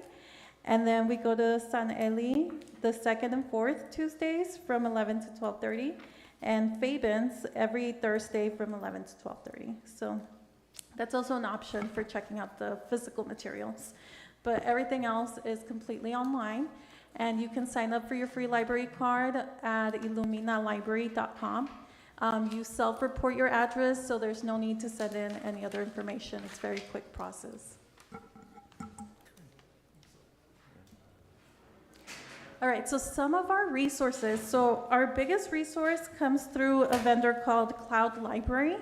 [SPEAKER 7] And then we go to San Eli the second and fourth Tuesdays from 11 to 12:30. And Fabens every Thursday from 11 to 12:30. So that's also an option for checking out the physical materials. But everything else is completely online. And you can sign up for your free library card at illuminalibrary.com. You self-report your address, so there's no need to send in any other information. It's a very quick process. All right, so some of our resources. So our biggest resource comes through a vendor called Cloud Library.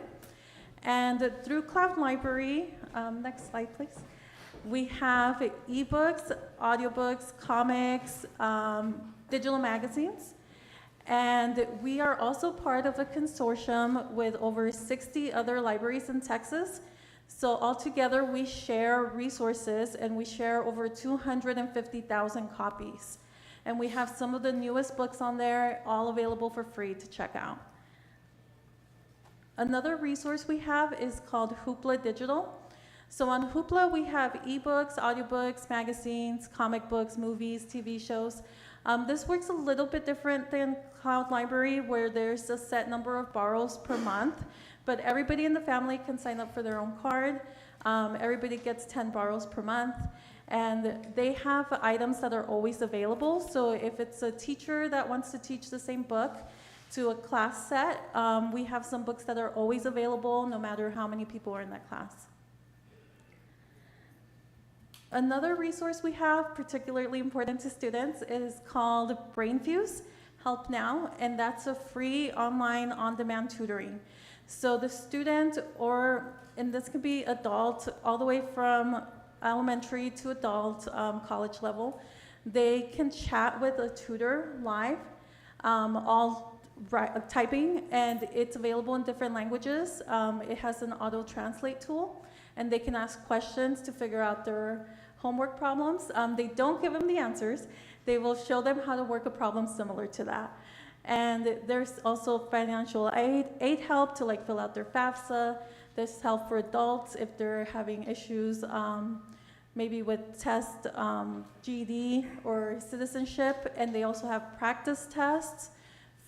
[SPEAKER 7] And through Cloud Library, next slide, please. We have ebooks, audiobooks, comics, digital magazines. And we are also part of a consortium with over 60 other libraries in Texas. So altogether, we share resources, and we share over 250,000 copies. And we have some of the newest books on there, all available for free to check out. Another resource we have is called Hoopla Digital. So on Hoopla, we have ebooks, audiobooks, magazines, comic books, movies, TV shows. This works a little bit different than Cloud Library, where there's a set number of borrows per month, but everybody in the family can sign up for their own card. Everybody gets 10 borrows per month, and they have items that are always available. So if it's a teacher that wants to teach the same book to a class set, we have some books that are always available no matter how many people are in that class. Another resource we have, particularly important to students, is called BrainFuse Help Now, and that's a free online on-demand tutoring. So the student, and this could be adult, all the way from elementary to adult, college level, they can chat with a tutor live, typing, and it's available in different languages. It has an auto-translate tool, and they can ask questions to figure out their homework problems. They don't give them the answers. They will show them how to work a problem similar to that. And there's also financial aid help to fill out their FAFSA. There's help for adults if they're having issues, maybe with test, GED or citizenship. And they also have practice tests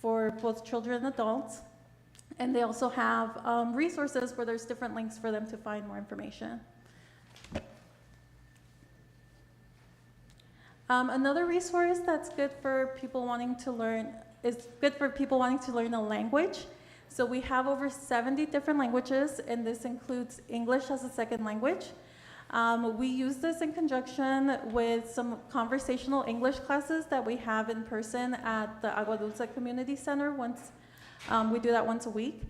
[SPEAKER 7] for both children and adults. And they also have resources where there's different links for them to find more information. Another resource that's good for people wanting to learn a language. So we have over 70 different languages, and this includes English as a second language. We use this in conjunction with some conversational English classes that we have in person at the Agua Dulce Community Center. We do that once a week.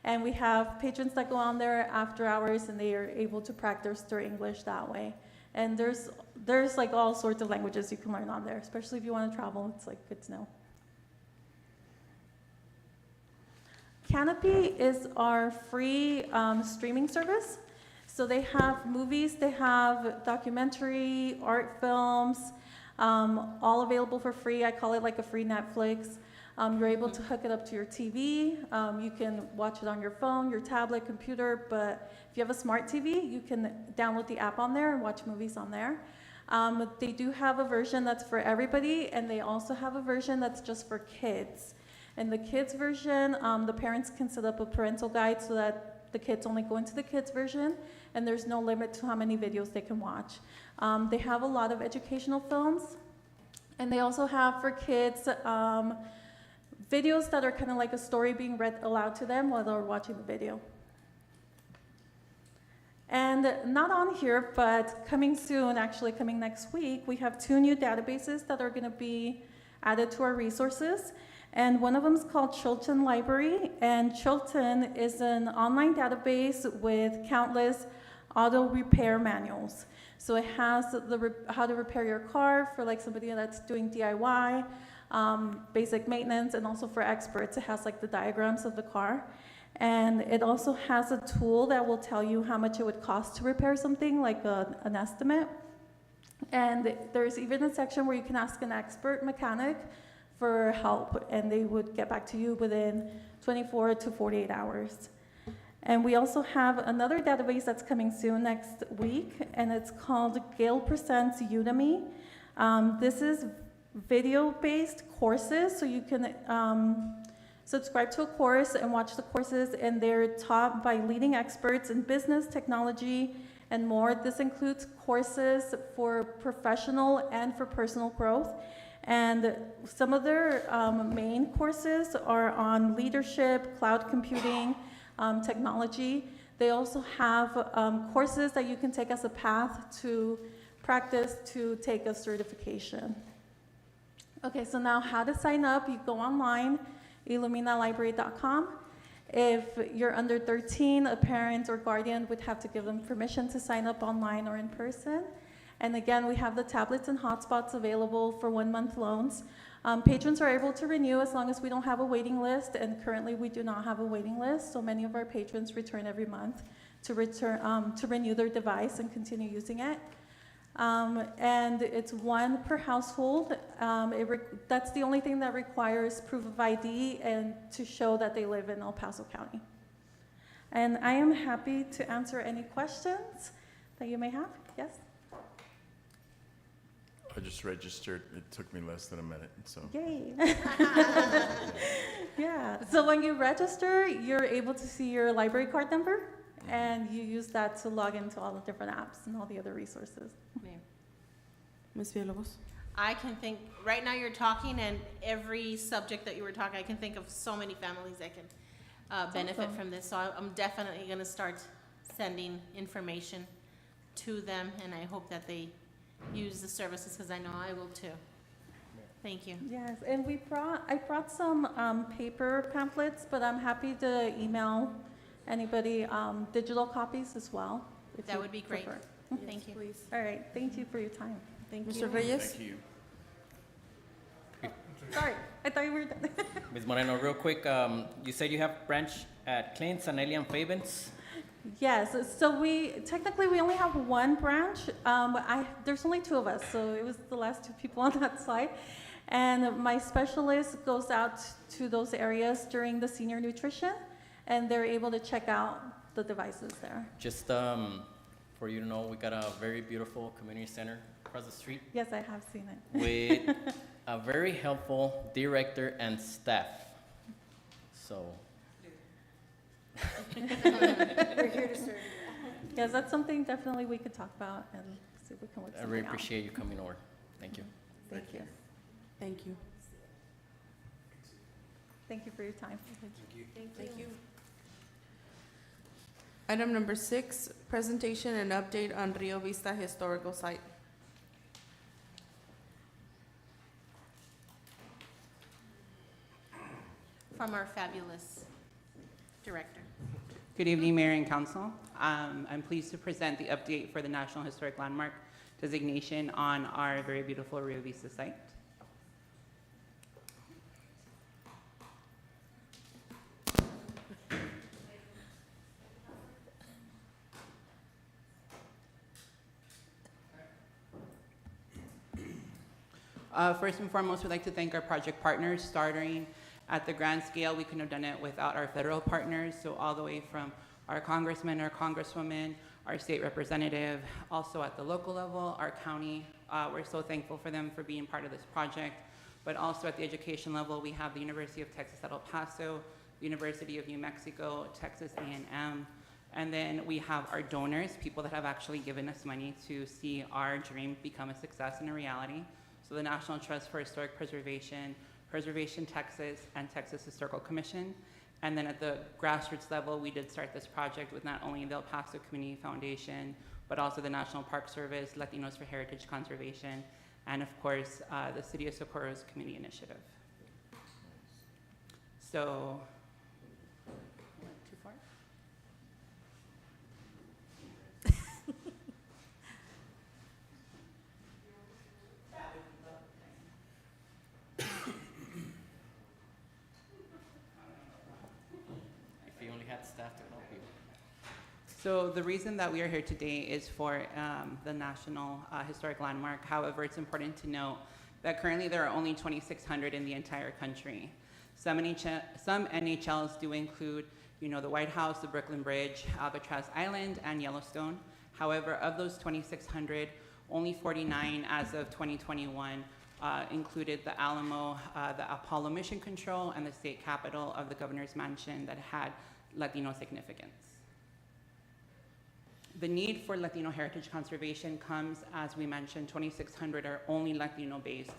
[SPEAKER 7] And we have patrons that go on there after hours, and they are able to practice their English that way. And there's all sorts of languages you can learn on there, especially if you want to travel. It's good to know. Canopy is our free streaming service. So they have movies, they have documentary, art films, all available for free. I call it like a free Netflix. You're able to hook it up to your TV. You can watch it on your phone, your tablet, computer, but if you have a smart TV, you can download the app on there and watch movies on there. They do have a version that's for everybody, and they also have a version that's just for kids. In the kids version, the parents can set up a parental guide so that the kids only go into the kids version, and there's no limit to how many videos they can watch. They have a lot of educational films, and they also have for kids videos that are kind of like a story being read aloud to them while they're watching the video. And not on here, but coming soon, actually coming next week, we have 2 new databases that are going to be added to our resources. And one of them is called Chilton Library, and Chilton is an online database with countless auto repair manuals. So it has how to repair your car for like somebody that's doing DIY, basic maintenance, and also for experts. It has like the diagrams of the car. And it also has a tool that will tell you how much it would cost to repair something, like an estimate. And there's even a section where you can ask an expert mechanic for help, and they would get back to you within 24 to 48 hours. And we also have another database that's coming soon next week, and it's called Gale Presents Udemy. This is video-based courses, so you can subscribe to a course and watch the courses, and they're taught by leading experts in business, technology, and more. This includes courses for professional and for personal growth. And some of their main courses are on leadership, cloud computing, technology. They also have courses that you can take as a path to practice to take a certification. Okay, so now how to sign up. You go online, illuminalibrary.com. If you're under 13, a parent or guardian would have to give them permission to sign up online or in person. And again, we have the tablets and hotspots available for 1-month loans. Patrons are able to renew as long as we don't have a waiting list, and currently we do not have a waiting list, so many of our patrons return every month to renew their device and continue using it. And it's one per household. That's the only thing that requires proof of ID and to show that they live in El Paso County. And I am happy to answer any questions that you may have. Yes?
[SPEAKER 19] I just registered. It took me less than a minute, so.
[SPEAKER 7] Yay. Yeah, so when you register, you're able to see your library card number, and you use that to log into all the different apps and all the other resources.
[SPEAKER 4] Ms. Villalobos?
[SPEAKER 12] I can think, right now you're talking, and every subject that you were talking, I can think of so many families that can benefit from this. So I'm definitely going to start sending information to them, and I hope that they use the services, because I know I will too. Thank you.
[SPEAKER 7] Yes, and I brought some paper pamphlets, but I'm happy to email anybody digital copies as well. If
[SPEAKER 12] That
[SPEAKER 7] you
[SPEAKER 12] would be great.
[SPEAKER 7] prefer.
[SPEAKER 12] Thank you.
[SPEAKER 4] Please.
[SPEAKER 7] All right, thank you for your time.
[SPEAKER 4] Thank you. Mr. Reyes?
[SPEAKER 19] Thank you.
[SPEAKER 7] Sorry, I thought you were done.
[SPEAKER 1] Ms. Moreno, real quick, you said you have branch at Clint's, Anelli, and Fabens?
[SPEAKER 7] Yes, so technically we only have one branch. There's only 2 of us, so it was the last 2 people on that slide. And my specialist goes out to those areas during the senior nutrition, and they're able to check out the devices there.
[SPEAKER 1] Just for you to know, we got a very beautiful community center across the street
[SPEAKER 7] Yes, I have seen it.
[SPEAKER 1] with a very helpful director and staff. So.
[SPEAKER 7] We're here to serve. Yes, that's something definitely we could talk about and see if we can work
[SPEAKER 1] I
[SPEAKER 7] something
[SPEAKER 1] really
[SPEAKER 7] out.
[SPEAKER 1] appreciate you coming over. Thank you.
[SPEAKER 7] Thank you.
[SPEAKER 4] Thank you.
[SPEAKER 7] Thank you for your time.
[SPEAKER 4] Thank you. Item number 6, presentation and update on Rio Vista Historical Site.
[SPEAKER 12] From our fabulous director.
[SPEAKER 5] Good evening, Mayor and Council. I'm pleased to present the update for the National Historic Landmark designation on our very beautiful Rio Vista site. First and foremost, we'd like to thank our project partners. Starting at the grand scale, we couldn't have done it without our federal partners, so all the way from our congressman, our congresswoman, our state representative, also at the local level, our county. We're so thankful for them for being part of this project. But also at the education level, we have the University of Texas at El Paso, the University of New Mexico, Texas A&M, and then we have our donors, people that have actually given us money to see our dream become a success and a reality. So the National Trust for Historic Preservation, Preservation Texas, and Texas Historical Commission. And then at the grassroots level, we did start this project with not only the El Paso Community Foundation, but also the National Park Service, Latinos for Heritage Conservation, and of course, the City of Socorro's Community Initiative. So, went too far?
[SPEAKER 1] If you only had staff to help you.
[SPEAKER 5] So the reason that we are here today is for the National Historic Landmark. However, it's important to note that currently there are only 2,600 in the entire country. Some NHLs do include, you know, the White House, the Brooklyn Bridge, Alcatraz Island, and Yellowstone. However, of those 2,600, only 49 as of 2021 included the Alamo, the Apollo Mission Control, and the state capitol of the governor's mansion that had Latino significance. The need for Latino heritage conservation comes, as we mentioned, 2,600 are only Latino based,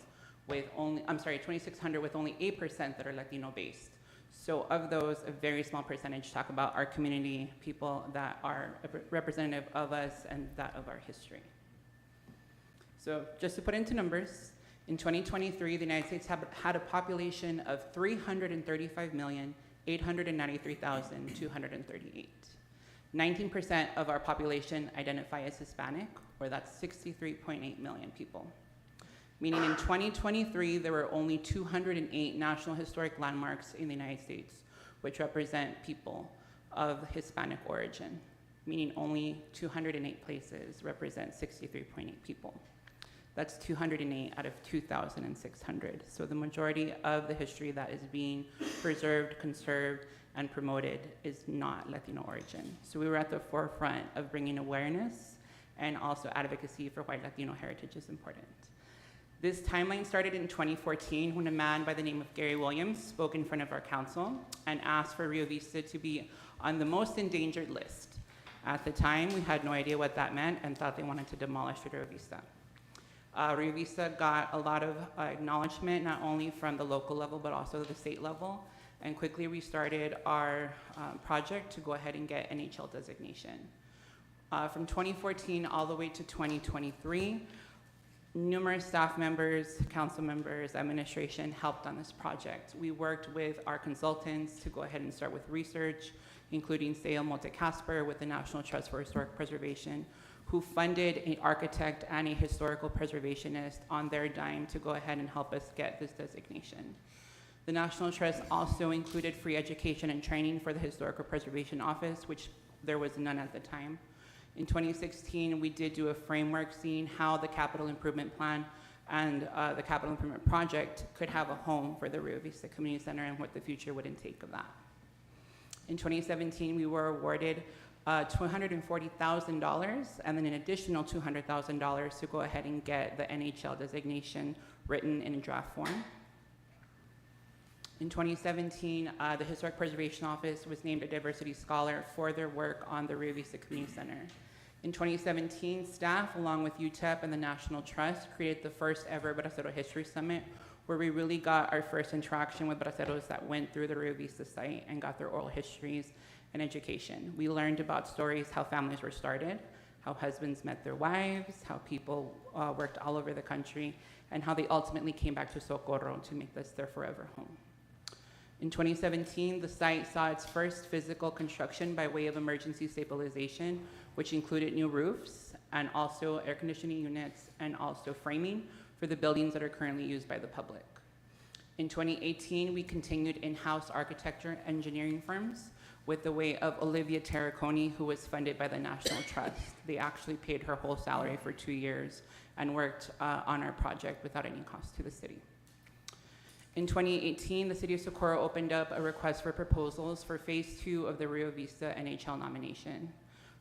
[SPEAKER 5] with only, 2,600 with only 8% that are Latino based. So of those, a very small percentage talk about our community, people that are representative of us and that of our history. So just to put into numbers, in 2023, the United States had a population of 335,893,238. 19% of our population identify as Hispanic, or that's 63.8 million people. Meaning in 2023, there were only 208 National Historic Landmarks in the United States, which represent people of Hispanic origin. Meaning only 208 places represent 63.8 people. That's 208 out of 2,600. So the majority of the history that is being preserved, conserved, and promoted is not Latino origin. So we were at the forefront of bringing awareness and also advocacy for why Latino heritage is important. This timeline started in 2014 when a man by the name of Gary Williams spoke in front of our council and asked for Rio Vista to be on the most endangered list. At the time, we had no idea what that meant and thought they wanted to demolish Rio Vista. Rio Vista got a lot of acknowledgement, not only from the local level, but also the state level. And quickly we started our project to go ahead and get NHL designation. From 2014 all the way to 2023, numerous staff members, council members, administration helped on this project. We worked with our consultants to go ahead and start with research, including Sale Monte Casper with the National Trust for Historic Preservation, who funded an architect and a historical preservationist on their dime to go ahead and help us get this designation. The National Trust also included free education and training for the Historical Preservation Office, which there was none at the time. In 2016, we did do a framework seeing how the capital improvement plan and the capital improvement project could have a home for the Rio Vista Community Center and what the future would intake of that. In 2017, we were awarded $240,000 and then an additional $200,000 to go ahead and get the NHL designation written in draft form. In 2017, the Historic Preservation Office was named a Diversity Scholar for their work on the Rio Vista Community Center. In 2017, staff, along with UTEP and the National Trust, created the first ever Bracero History Summit, where we really got our first interaction with braceros that went through the Rio Vista site and got their oral histories and education. We learned about stories, how families were started, how husbands met their wives, how people worked all over the country, and how they ultimately came back to Socorro to make this their forever home. In 2017, the site saw its first physical construction by way of emergency stabilization, which included new roofs and also air conditioning units and also framing for the buildings that are currently used by the public. In 2018, we continued in-house architecture engineering firms with the way of Olivia Terraconi, who was funded by the National Trust. They actually paid her whole salary for 2 years and worked on our project without any cost to the city. In 2018, the City of Socorro opened up a request for proposals for Phase 2 of the Rio Vista NHL nomination.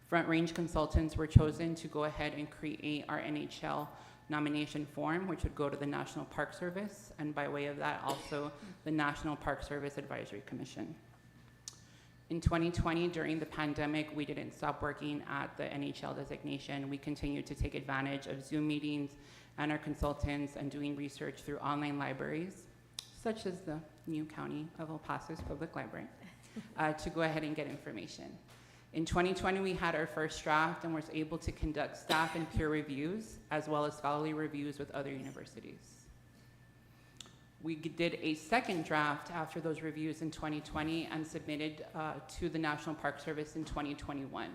[SPEAKER 5] Front Range consultants were chosen to go ahead and create our NHL nomination form, which would go to the National Park Service, and by way of that, also the National Park Service Advisory Commission. In 2020, during the pandemic, we didn't stop working at the NHL designation. We continued to take advantage of Zoom meetings and our consultants and doing research through online libraries, such as the New County of El Paso's Public Library, to go ahead and get information. In 2020, we had our first draft and was able to conduct staff and peer reviews, as well as scholarly reviews with other universities. We did a second draft after those reviews in 2020 and submitted to the National Park Service in 2021.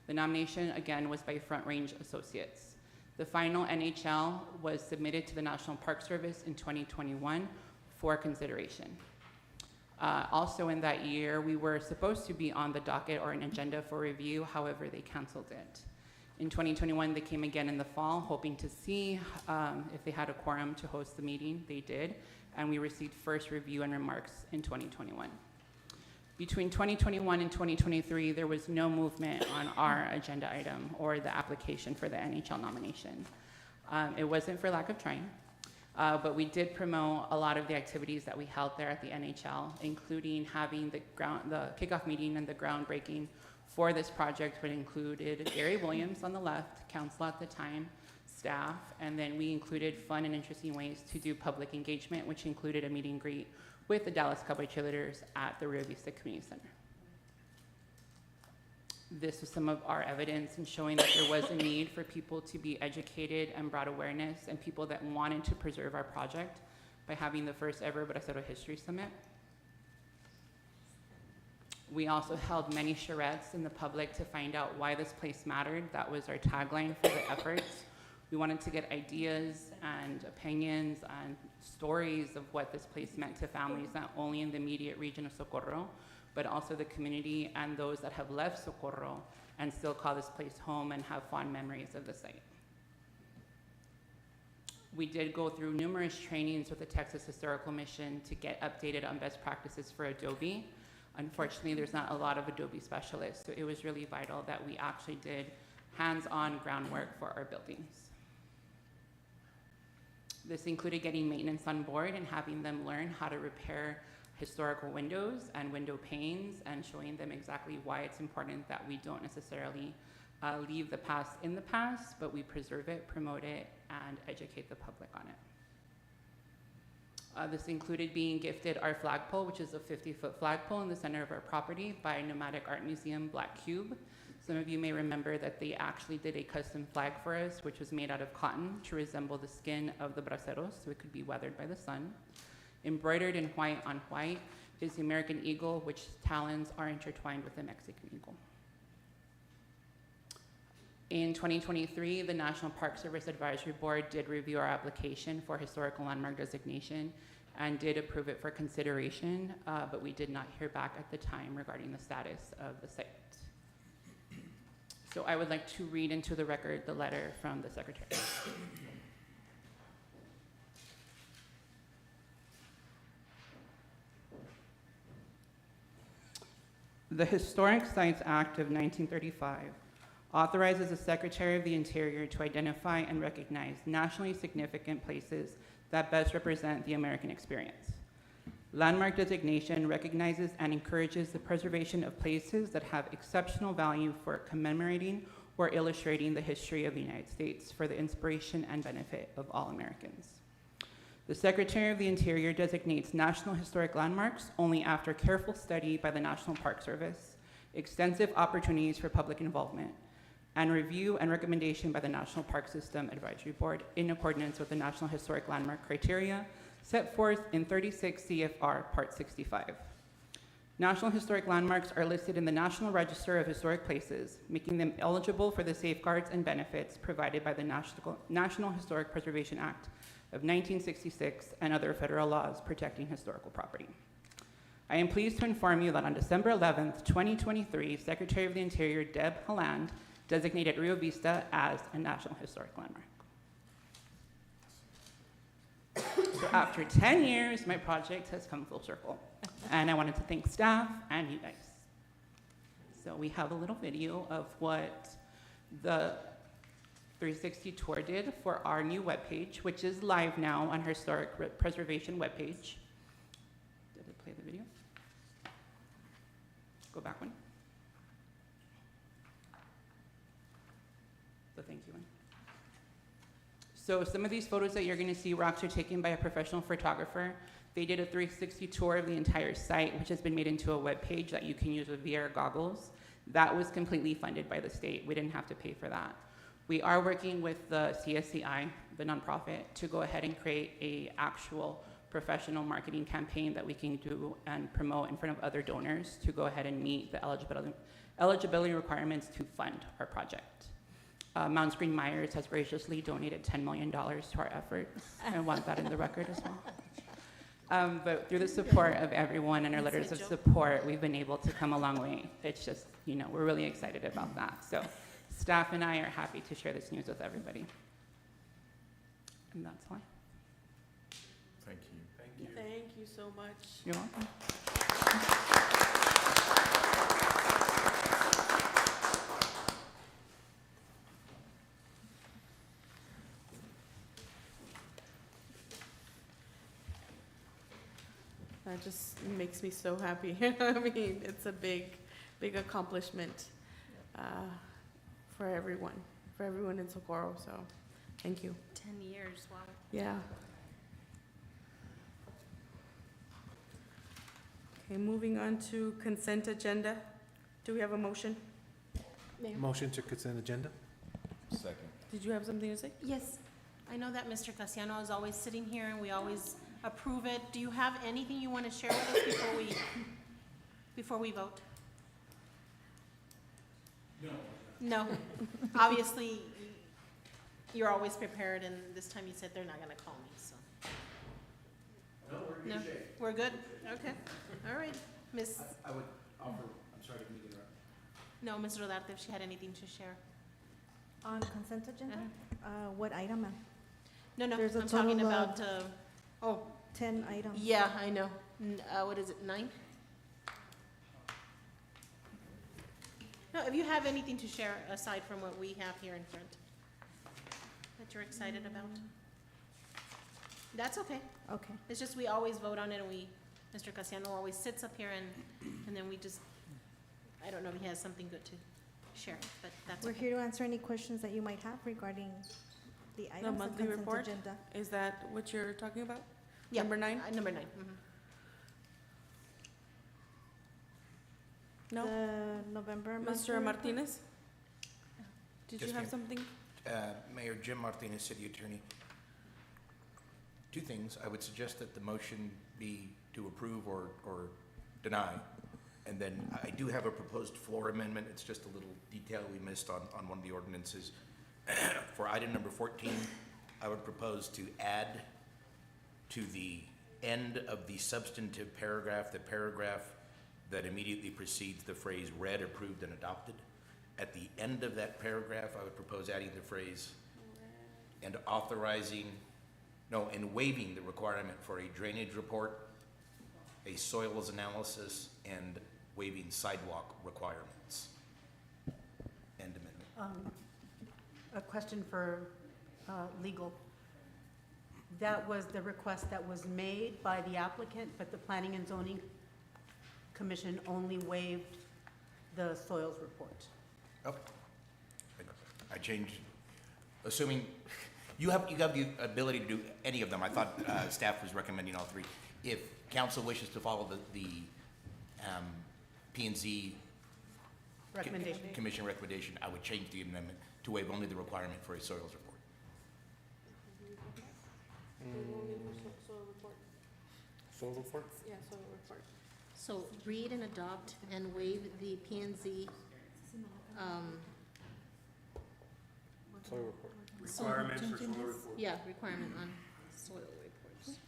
[SPEAKER 5] The nomination, again, was by Front Range Associates. The final NHL was submitted to the National Park Service in 2021 for consideration. Also in that year, we were supposed to be on the docket or an agenda for review, however, they canceled it. In 2021, they came again in the fall, hoping to see if they had a quorum to host the meeting. They did, and we received first review and remarks in 2021. Between 2021 and 2023, there was no movement on our agenda item or the application for the NHL nomination. It wasn't for lack of trying, but we did promote a lot of the activities that we held there at the NHL, including having the kickoff meeting and the groundbreaking for this project, which included Gary Williams on the left, council at the time, staff, and then we included fun and interesting ways to do public engagement, which included a meet and greet with the Dallas Cowboy cheerleaders at the Rio Vista Community Center. This was some of our evidence in showing that there was a need for people to be educated and brought awareness, and people that wanted to preserve our project by having the first ever Bracero History Summit. We also held many charrettes in the public to find out why this place mattered. That was our tagline for the efforts. We wanted to get ideas and opinions and stories of what this place meant to families, not only in the immediate region of Socorro, but also the community and those that have left Socorro and still call this place home and have fond memories of the site. We did go through numerous trainings with the Texas Historical Mission to get updated on best practices for Adobe. Unfortunately, there's not a lot of Adobe specialists, so it was really vital that we actually did hands-on groundwork for our buildings. This included getting maintenance on board and having them learn how to repair historical windows and window panes, and showing them exactly why it's important that we don't necessarily leave the past in the past, but we preserve it, promote it, and educate the public on it. This included being gifted our flagpole, which is a 50-foot flagpole in the center of our property by Nomadic Art Museum Black Cube. Some of you may remember that they actually did a custom flag for us, which was made out of cotton to resemble the skin of the braceros, so it could be weathered by the sun. Embroidered in white on white is the American eagle, which talons are intertwined with the Mexican eagle. In 2023, the National Park Service Advisory Board did review our application for historical landmark designation and did approve it for consideration, but we did not hear back at the time regarding the status of the site. So I would like to read into the record the letter from the Secretary. The Historic Sites Act of 1935 authorizes the Secretary of the Interior to identify and recognize nationally significant places that best represent the American experience. Landmark designation recognizes and encourages the preservation of places that have exceptional value for commemorating or illustrating the history of the United States for the inspiration and benefit of all Americans. The Secretary of the Interior designates National Historic Landmarks only after careful study by the National Park Service, extensive opportunities for public involvement, and review and recommendation by the National Park System Advisory Board in accordance with the National Historic Landmark criteria set forth in 36 CFR Part 65. National Historic Landmarks are listed in the National Register of Historic Places, making them eligible for the safeguards and benefits provided by the National Historic Preservation Act of 1966 and other federal laws protecting historical property. I am pleased to inform you that on December 11th, 2023, Secretary of the Interior Deb Haaland designated Rio Vista as a National Historic Landmark. So after 10 years, my project has come full circle. And I wanted to thank staff and you guys. So we have a little video of what the 360 tour did for our new webpage, which is live now on our Historic Preservation webpage. Did it play the video? Go back one. So thank you. So some of these photos that you're going to see were actually taken by a professional photographer. They did a 360 tour of the entire site, which has been made into a web page that you can use with VR goggles. That was completely funded by the state. We didn't have to pay for that. We are working with the CSCI, the nonprofit, to go ahead and create an actual professional marketing campaign that we can do and promote in front of other donors to go ahead and meet the eligibility requirements to fund our project. Mount Screen Myers has graciously donated $10 million to our efforts. I want that in the record as well. But through the support of everyone and our letters of support, we've been able to come a long way. It's just, you know, we're really excited about that. So staff and I are happy to share this news with everybody. And that's all.
[SPEAKER 19] Thank you. Thank you.
[SPEAKER 4] Thank you so much.
[SPEAKER 5] You're welcome.
[SPEAKER 4] That just makes me so happy. I mean, it's a big accomplishment for everyone in Socorro, so thank you.
[SPEAKER 12] 10 years, wow.
[SPEAKER 4] Yeah. Okay, moving on to consent agenda. Do we have a motion?
[SPEAKER 8] Motion to consent agenda?
[SPEAKER 19] Second.
[SPEAKER 4] Did you have something to say?
[SPEAKER 12] Yes, I know that Mr. Casiano is always sitting here and we always approve it. Do you have anything you want to share with us before we vote? No. No. Obviously, you're always prepared, and this time you said they're not going to call me, so.
[SPEAKER 6] No, we're in good shape.
[SPEAKER 12] We're good? Okay. All right. Miss.
[SPEAKER 6] I would offer, I'm sorry to interrupt.
[SPEAKER 12] No, Ms. Rodarte, if she had anything to share.
[SPEAKER 9] On consent agenda? What item, ma'am?
[SPEAKER 12] No,
[SPEAKER 9] There's a
[SPEAKER 12] I'm talking
[SPEAKER 9] total
[SPEAKER 12] about,
[SPEAKER 9] of 10 items.
[SPEAKER 12] yeah, I know. What is it, 9? No, if you have anything to share aside from what we have here in front that you're excited about, that's okay.
[SPEAKER 9] Okay.
[SPEAKER 12] It's just we always vote on it, and Mr. Casiano always sits up here and then we just, I don't know if he has something good to share, but that's
[SPEAKER 9] We're
[SPEAKER 12] okay.
[SPEAKER 9] here to answer any questions that you might have regarding the
[SPEAKER 4] The
[SPEAKER 9] items on
[SPEAKER 4] monthly
[SPEAKER 9] consent
[SPEAKER 4] report?
[SPEAKER 9] agenda.
[SPEAKER 4] Is that what you're talking about?
[SPEAKER 12] Yeah,
[SPEAKER 4] Number 9?
[SPEAKER 12] Number 9. Mhm.
[SPEAKER 4] No?
[SPEAKER 9] The November monthly
[SPEAKER 4] Mr.
[SPEAKER 9] report?
[SPEAKER 4] Martinez? Did you
[SPEAKER 6] Yes,
[SPEAKER 4] have
[SPEAKER 6] ma'am.
[SPEAKER 4] something?
[SPEAKER 6] Mayor Jim Martinez, City Attorney. Two things. I would suggest that the motion be to approve or deny. And then I do have a proposed floor amendment. It's just a little detail we missed on one of the ordinances. For item number 14, I would propose to add to the end of the substantive paragraph, the paragraph that immediately precedes the phrase read, approved, and adopted. At the end of that paragraph, I would propose adding the phrase and waiving the requirement for a drainage report, a soils analysis, and waiving sidewalk requirements. End amendment.
[SPEAKER 11] A question for legal. That was the request that was made by the applicant, but the Planning and Zoning Commission only waived the soils report.
[SPEAKER 6] Oh, I changed, assuming, you have the ability to do any of them. I thought staff was recommending all three. If council wishes to follow the P&Z
[SPEAKER 11] Recommendation.
[SPEAKER 6] Commission recommendation, I would change the amendment to waive only the requirement for a soils report.
[SPEAKER 8] Soil report?
[SPEAKER 4] Yeah, soil report.
[SPEAKER 12] So read and adopt and waive the P&Z,
[SPEAKER 8] Soil report.
[SPEAKER 10] Requirements for soil report.
[SPEAKER 12] yeah, requirement on soil reports.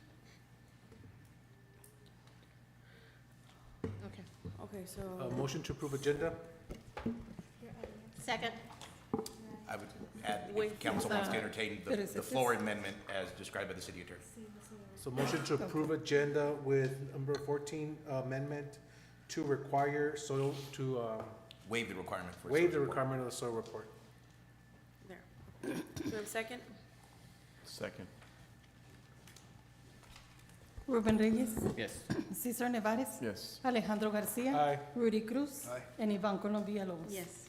[SPEAKER 12] Okay.
[SPEAKER 4] Okay, so.
[SPEAKER 8] Motion to approve agenda?
[SPEAKER 12] Second.
[SPEAKER 6] I would add,
[SPEAKER 4] Wait,
[SPEAKER 6] if council wants to
[SPEAKER 4] uh,
[SPEAKER 6] entertain
[SPEAKER 4] but is
[SPEAKER 6] the
[SPEAKER 4] it
[SPEAKER 6] floor
[SPEAKER 4] this?
[SPEAKER 6] amendment as described by the city attorney.
[SPEAKER 8] So motion to approve agenda with number 14 amendment to require soil, to
[SPEAKER 6] Waive the requirement for a
[SPEAKER 8] waive
[SPEAKER 6] soils
[SPEAKER 8] the
[SPEAKER 6] report.
[SPEAKER 8] requirement of the soil report.
[SPEAKER 4] There. Do we have a second?
[SPEAKER 19] Second.
[SPEAKER 21] Ruben Reyes,
[SPEAKER 1] Yes.
[SPEAKER 21] Cesar Nevares,
[SPEAKER 19] Yes.
[SPEAKER 21] Alejandro Garcia,
[SPEAKER 8] Aye.
[SPEAKER 21] Rudy Cruz,
[SPEAKER 10] Aye.
[SPEAKER 21] and Ivan Colom Villalobos.
[SPEAKER 12] Yes.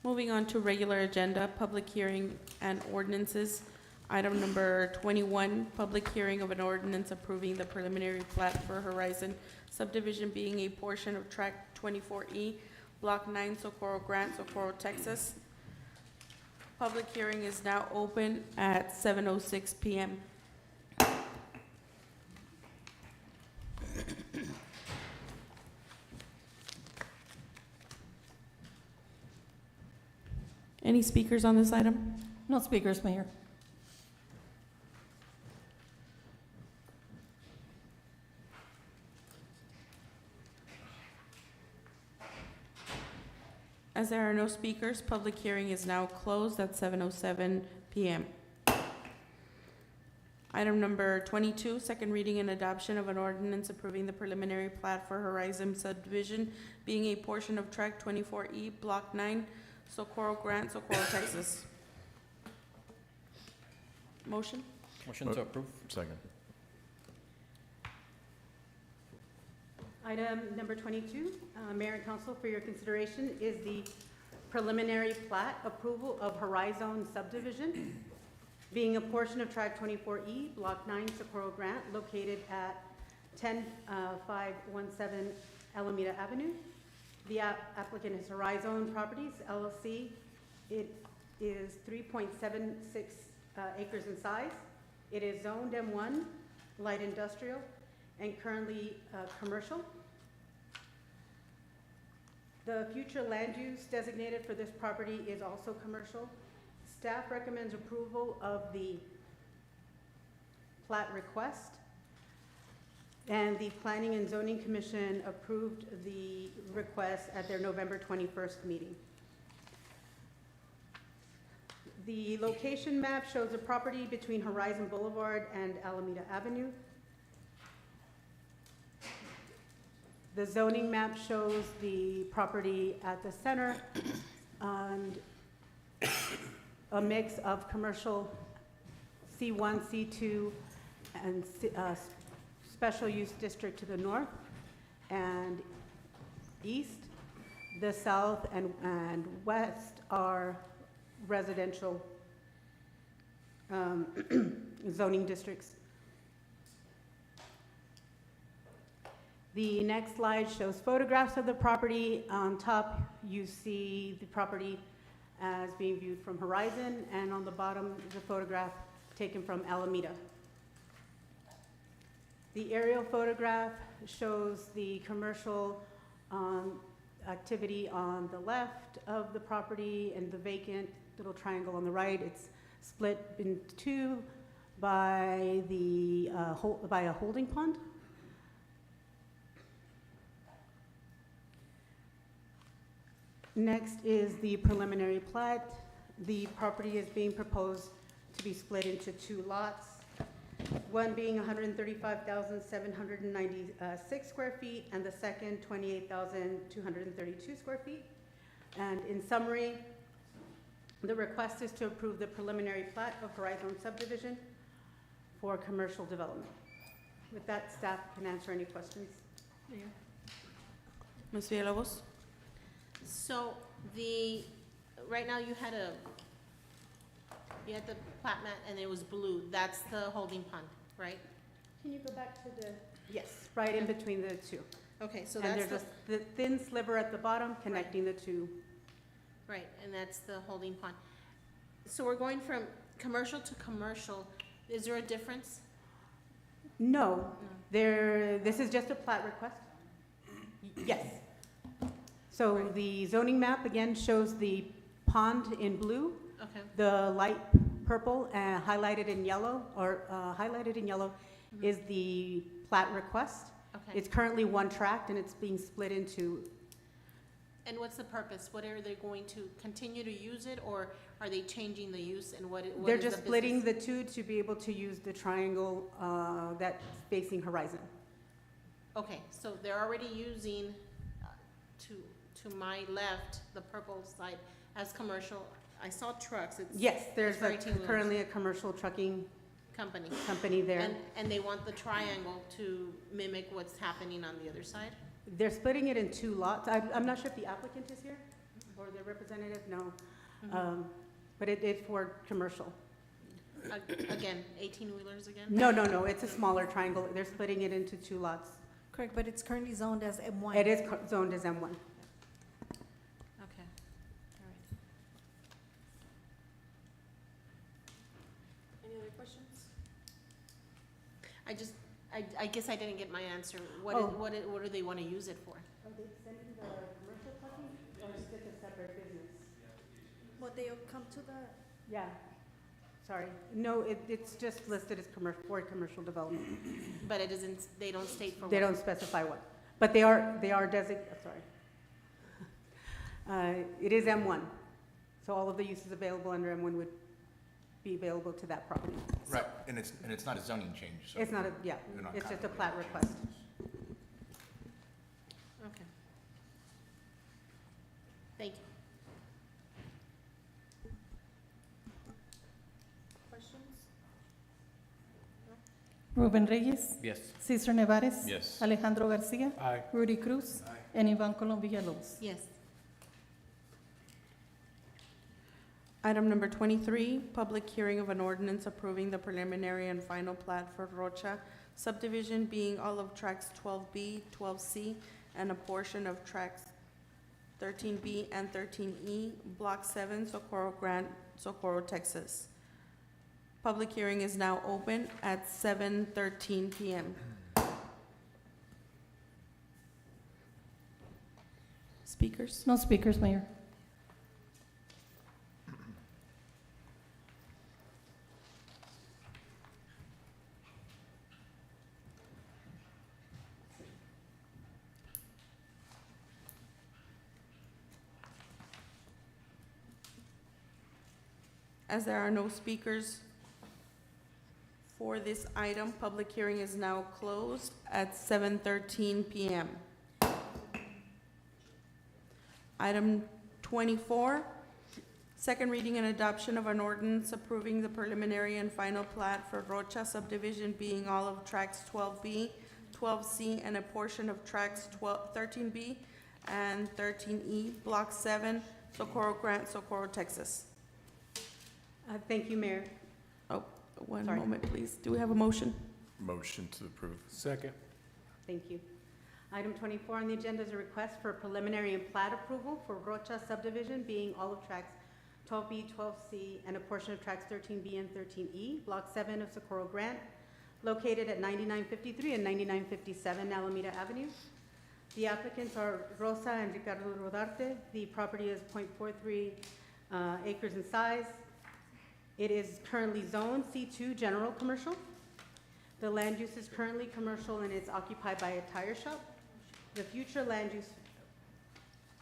[SPEAKER 4] Moving on to regular agenda, public hearing and ordinances. Item number 21, public hearing of an ordinance approving the preliminary plat for Horizon subdivision being a portion of tract 24E Block 9, Socorro Grant, Socorro, Texas. Public hearing is now open at 7:06 PM. Any speakers on this item?
[SPEAKER 21] No speakers, Mayor.
[SPEAKER 4] As there are no speakers, public hearing is now closed at 7:07 PM. Item number 22, second reading and adoption of an ordinance approving the preliminary plat for Horizon subdivision being a portion of Tract 24E, Block 9, Socorro Grant, Socorro, Texas. Motion?
[SPEAKER 1] Motion to approve.
[SPEAKER 19] Second.
[SPEAKER 11] Item number 22, Mayor and Council, for your consideration is the preliminary plat approval of Horizon subdivision, being a portion of Tract 24E, Block 9, Socorro Grant, located at 10517 Alameda Avenue. The applicant is Horizon Properties LLC. It is 3.76 acres in size. It is zoned M1, light industrial, and currently commercial. The future land use designated for this property is also commercial. Staff recommends approval of the plat request, and the Planning and Zoning Commission approved the request at their November 21st meeting. The location map shows a property between Horizon Boulevard and Alameda Avenue. The zoning map shows the property at the center and a mix of commercial C1, C2, and special use district to the north and east. The south and west are residential zoning districts. The next slide shows photographs of the property. On top, you see the property as being viewed from Horizon, and on the bottom is a photograph taken from Alameda. The aerial photograph shows the commercial activity on the left of the property and the vacant little triangle on the right. It's split in two by by a holding pond. Next is the preliminary plat. The property is being proposed to be split into two lots, one being 135,796 square feet, and the second 28,232 square feet. And in summary, the request is to approve the preliminary plat of Horizon subdivision for commercial development. With that, staff can answer any questions.
[SPEAKER 4] Ms. Villalobos?
[SPEAKER 12] So right now you had the plat map and it was blue. That's the holding pond, right?
[SPEAKER 11] Can you go back to the? Yes, right in between the two.
[SPEAKER 12] Okay, so
[SPEAKER 11] And
[SPEAKER 12] that's
[SPEAKER 11] there's the thin sliver at the bottom connecting the two.
[SPEAKER 12] right, and that's the holding pond. So we're going from commercial to commercial. Is there a difference?
[SPEAKER 11] No, this is just a plat request. Yes. So the zoning map again shows the pond in blue,
[SPEAKER 12] Okay.
[SPEAKER 11] the light purple highlighted in yellow, is the plat request.
[SPEAKER 12] Okay.
[SPEAKER 11] It's currently one tract and it's being split into.
[SPEAKER 12] And what's the purpose? What are they going to continue to use it, or are they changing the use, and what
[SPEAKER 11] They're
[SPEAKER 12] is
[SPEAKER 11] just
[SPEAKER 12] the
[SPEAKER 11] splitting
[SPEAKER 12] business?
[SPEAKER 11] the two to be able to use the triangle that's facing Horizon.
[SPEAKER 12] Okay, so they're already using to my left, the purple side, as commercial. I saw trucks.
[SPEAKER 11] Yes, there's
[SPEAKER 12] it's for 18-wheelers.
[SPEAKER 11] currently a commercial trucking
[SPEAKER 12] company
[SPEAKER 11] there.
[SPEAKER 12] And they want the triangle to mimic what's happening on the other side?
[SPEAKER 11] They're splitting it in two lots. I'm not sure if the applicant is here or the representative, no. But it's for commercial.
[SPEAKER 12] Again, 18-wheelers again?
[SPEAKER 11] No, it's a smaller triangle. They're splitting it into two lots.
[SPEAKER 9] Correct, but it's currently zoned as M1.
[SPEAKER 11] It is zoned as M1.
[SPEAKER 12] I guess I didn't get my answer.
[SPEAKER 11] Oh.
[SPEAKER 12] What do they want to use it for?
[SPEAKER 11] Are they extending the commercial parking or is it a separate business?
[SPEAKER 9] Well, they'll come to the.
[SPEAKER 11] Yeah, sorry. No, it's just listed as for commercial development.
[SPEAKER 12] But it isn't, they don't state for what?
[SPEAKER 11] They don't specify what, but they are sorry. It is M1, so all of the uses available under M1 would be available to that property.
[SPEAKER 6] Right, and it's not a zoning change, so.
[SPEAKER 11] It's not a, yeah,
[SPEAKER 6] you're not
[SPEAKER 11] it's just a
[SPEAKER 6] contemplating
[SPEAKER 11] plat request.
[SPEAKER 12] Okay. Thank you. Questions?
[SPEAKER 21] Ruben Reyes.
[SPEAKER 1] Yes.
[SPEAKER 21] Cesar Nevares.
[SPEAKER 19] Yes.
[SPEAKER 21] Alejandro Garcia.
[SPEAKER 8] Aye.
[SPEAKER 21] Rudy Cruz. And Ivan Colom Villalobos.
[SPEAKER 12] Yes.
[SPEAKER 4] Item number 23, public hearing of an ordinance approving the preliminary and final plat for Rocha subdivision being all of tracks 12B, 12C, and a portion of tracks 13B and 13E, Block 7, Socorro Grant, Socorro, Texas. Public hearing is now open at 7:13 p.m. Speakers?
[SPEAKER 21] No speakers, Mayor.
[SPEAKER 4] As there are no speakers for this item, public hearing is now closed at 7:13 p.m. Item 24, second reading and adoption of an ordinance approving the preliminary and final plat for Rocha subdivision being all of tracks 12B, 12C, and a portion of tracks 13B and 13E, Block 7, Socorro Grant, Socorro, Texas.
[SPEAKER 11] Thank you, Mayor.
[SPEAKER 4] Oh, one
[SPEAKER 11] Sorry.
[SPEAKER 4] moment, please. Do we have a motion?
[SPEAKER 19] Motion to approve.
[SPEAKER 8] Second.
[SPEAKER 11] Thank you. Item 24 on the agenda is a request for preliminary and plat approval for Rocha subdivision being all of tracks 12B, 12C, and a portion of tracks 13B and 13E, Block 7 of Socorro Grant, located at 9953 and 9957 Alameda Avenue. The applicants are Rosa and Ricardo Rodarte. The property is 0.43 acres in size. It is currently zoned C2 General Commercial. The land use is currently commercial and it's occupied by a tire shop. The future land use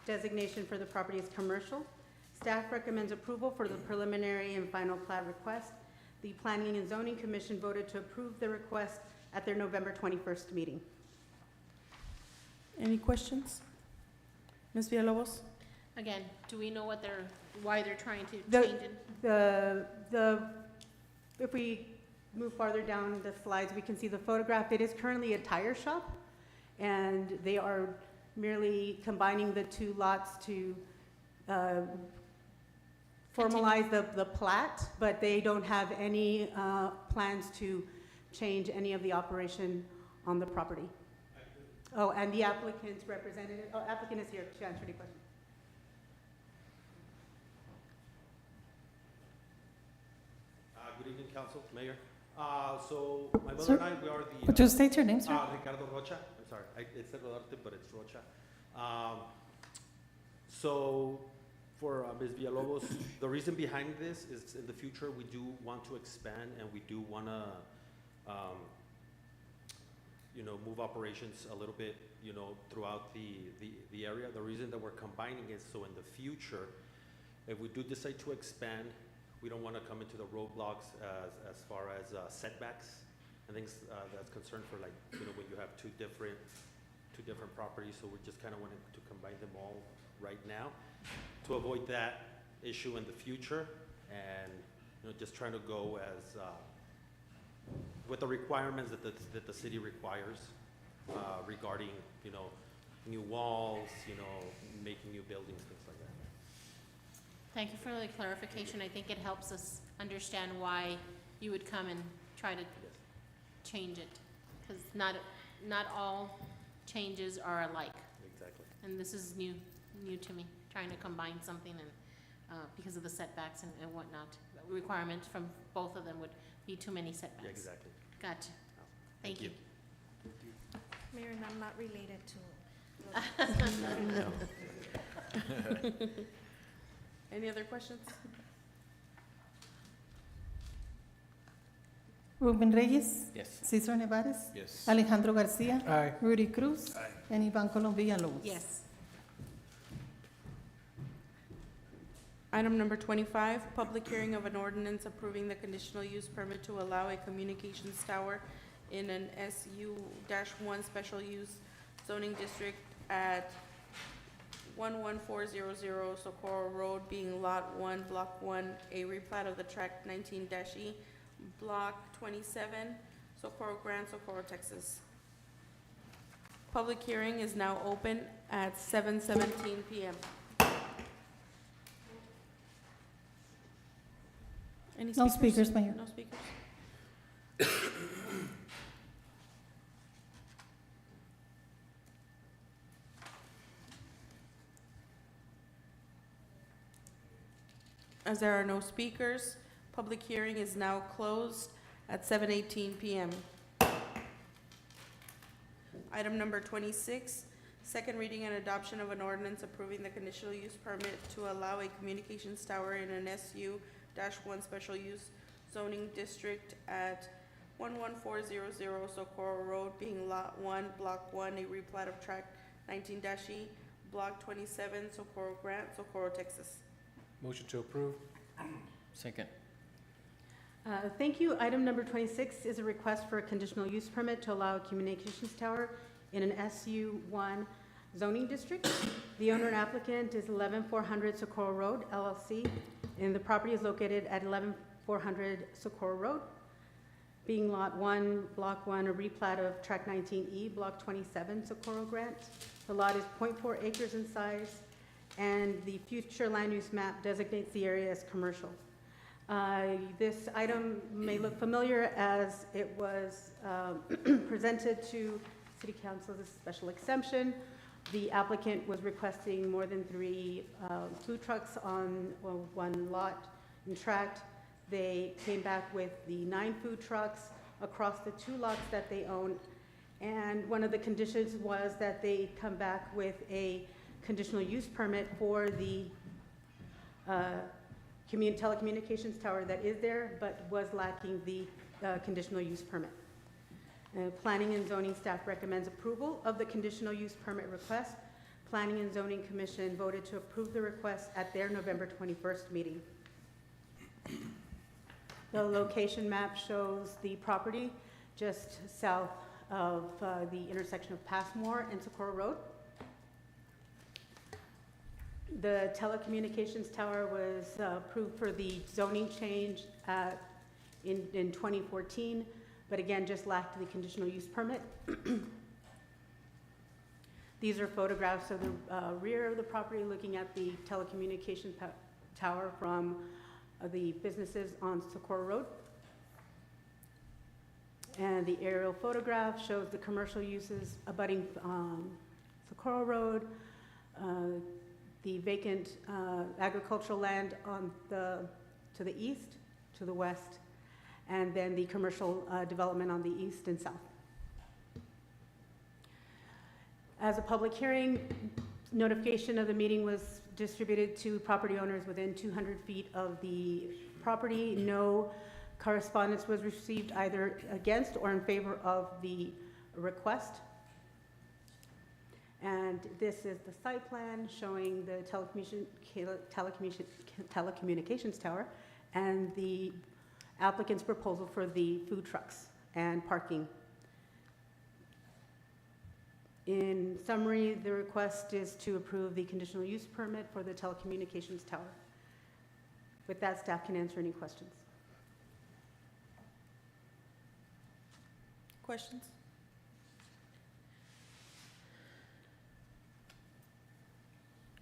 [SPEAKER 11] designation for the property is commercial. Staff recommends approval for the preliminary and final plat request. The Planning and Zoning Commission voted to approve the request at their November 21st meeting.
[SPEAKER 4] Any questions? Ms. Villalobos?
[SPEAKER 12] Again, do we know why they're trying to
[SPEAKER 11] The-
[SPEAKER 12] change it?
[SPEAKER 11] If we move farther down the slides, we can see the photograph. It is currently a tire shop, and they are merely combining the two lots to formalize the plat, but they don't have any plans to change any of the operation on the property. Oh, and the applicant's representative, applicant is here to answer any questions.
[SPEAKER 3] Good evening, Council, Mayor. So my mother
[SPEAKER 21] Sir,
[SPEAKER 3] and I, we are the.
[SPEAKER 21] would you state your name, sir?
[SPEAKER 3] Ricardo Rocha. I'm sorry, it said Rodarte, but it's Rocha. So for Ms. Villalobos, the reason behind this is in the future, we do want to expand and we do want to, move operations a little bit, throughout the area. The reason that we're combining is so in the future, if we do decide to expand, we don't want to come into the roadblocks as far as setbacks and things that's concerned for when you have two different properties. So we just kind of wanted to combine them all right now to avoid that issue in the future, and just trying to go as with the requirements that the city requires regarding new walls, making new buildings, things like that.
[SPEAKER 12] Thank you for the clarification. I think it helps us understand why you would come and try to change it. Because not all changes are alike.
[SPEAKER 3] Exactly.
[SPEAKER 12] And this is new to me, trying to combine something and because of the setbacks and whatnot. Requirements from both of them would be too many setbacks.
[SPEAKER 3] Yeah, exactly.
[SPEAKER 12] Gotcha. Thank you.
[SPEAKER 20] Mayor, and I'm not related to.
[SPEAKER 4] Any other questions?
[SPEAKER 21] Ruben Reyes.
[SPEAKER 1] Yes.
[SPEAKER 21] Cesar Nevares.
[SPEAKER 19] Yes.
[SPEAKER 21] Alejandro Garcia.
[SPEAKER 8] Aye.
[SPEAKER 21] Rudy Cruz.
[SPEAKER 6] Aye.
[SPEAKER 21] And Ivan Colom Villalobos.
[SPEAKER 12] Yes.
[SPEAKER 4] Item number 25, public hearing of an ordinance approving the conditional use permit to allow a communications tower in an SU-1 special use zoning district at 11400 Socorro Road, being Lot 1, Block 1, a replat of the tract 19-E, Block 27, Socorro Grant, Socorro, Texas. Public hearing is now open at 7:17 p.m. Any
[SPEAKER 21] No speakers, Mayor.
[SPEAKER 4] No speakers? As there are no speakers, public hearing is now closed at 7:18 p.m. Item number 26, second reading and adoption of an ordinance approving the conditional use permit to allow a communications tower in an SU-1 special use zoning district at 11400 Socorro Road, being Lot 1, Block 1, a replat of tract 19-E, Block 27, Socorro Grant, Socorro, Texas.
[SPEAKER 8] Motion to approve.
[SPEAKER 1] Second.
[SPEAKER 11] Thank you. Item number 26 is a request for a conditional use permit to allow a communications tower in an SU-1 zoning district. The owner and applicant is 11400 Socorro Road, LLC, and the property is located at 11400 Socorro Road, being Lot 1, Block 1, a replat of Tract 19E, Block 27, Socorro Grant. The lot is 0.4 acres in size, and the future land use map designates the area as commercial. This item may look familiar as it was presented to City Council as a special exemption. The applicant was requesting more than 3 food trucks on one lot and tract. They came back with the 9 food trucks across the 2 lots that they own. And one of the conditions was that they come back with a conditional use permit for the telecommunications tower that is there, but was lacking the conditional use permit. Planning and Zoning staff recommends approval of the conditional use permit request. Planning and Zoning Commission voted to approve the request at their November 21st meeting. The location map shows the property just south of the intersection of Passmore and Socorro Road. The telecommunications tower was approved for the zoning change in 2014, but again, just lacked the conditional use permit. These are photographs of the rear of the property looking at the telecommunications tower from the businesses on Socorro Road. And the aerial photograph shows the commercial uses abutting Socorro Road, the vacant agricultural land to the east, to the west, and then the commercial development on the east and south. As a public hearing, notification of the meeting was distributed to property owners within 200 feet of the property. No correspondence was received either against or in favor of the request. And this is the site plan showing the telecommunications tower and the applicant's proposal for the food trucks and parking. In summary, the request is to approve the conditional use permit for the telecommunications tower. With that, staff can answer any questions.
[SPEAKER 4] Questions?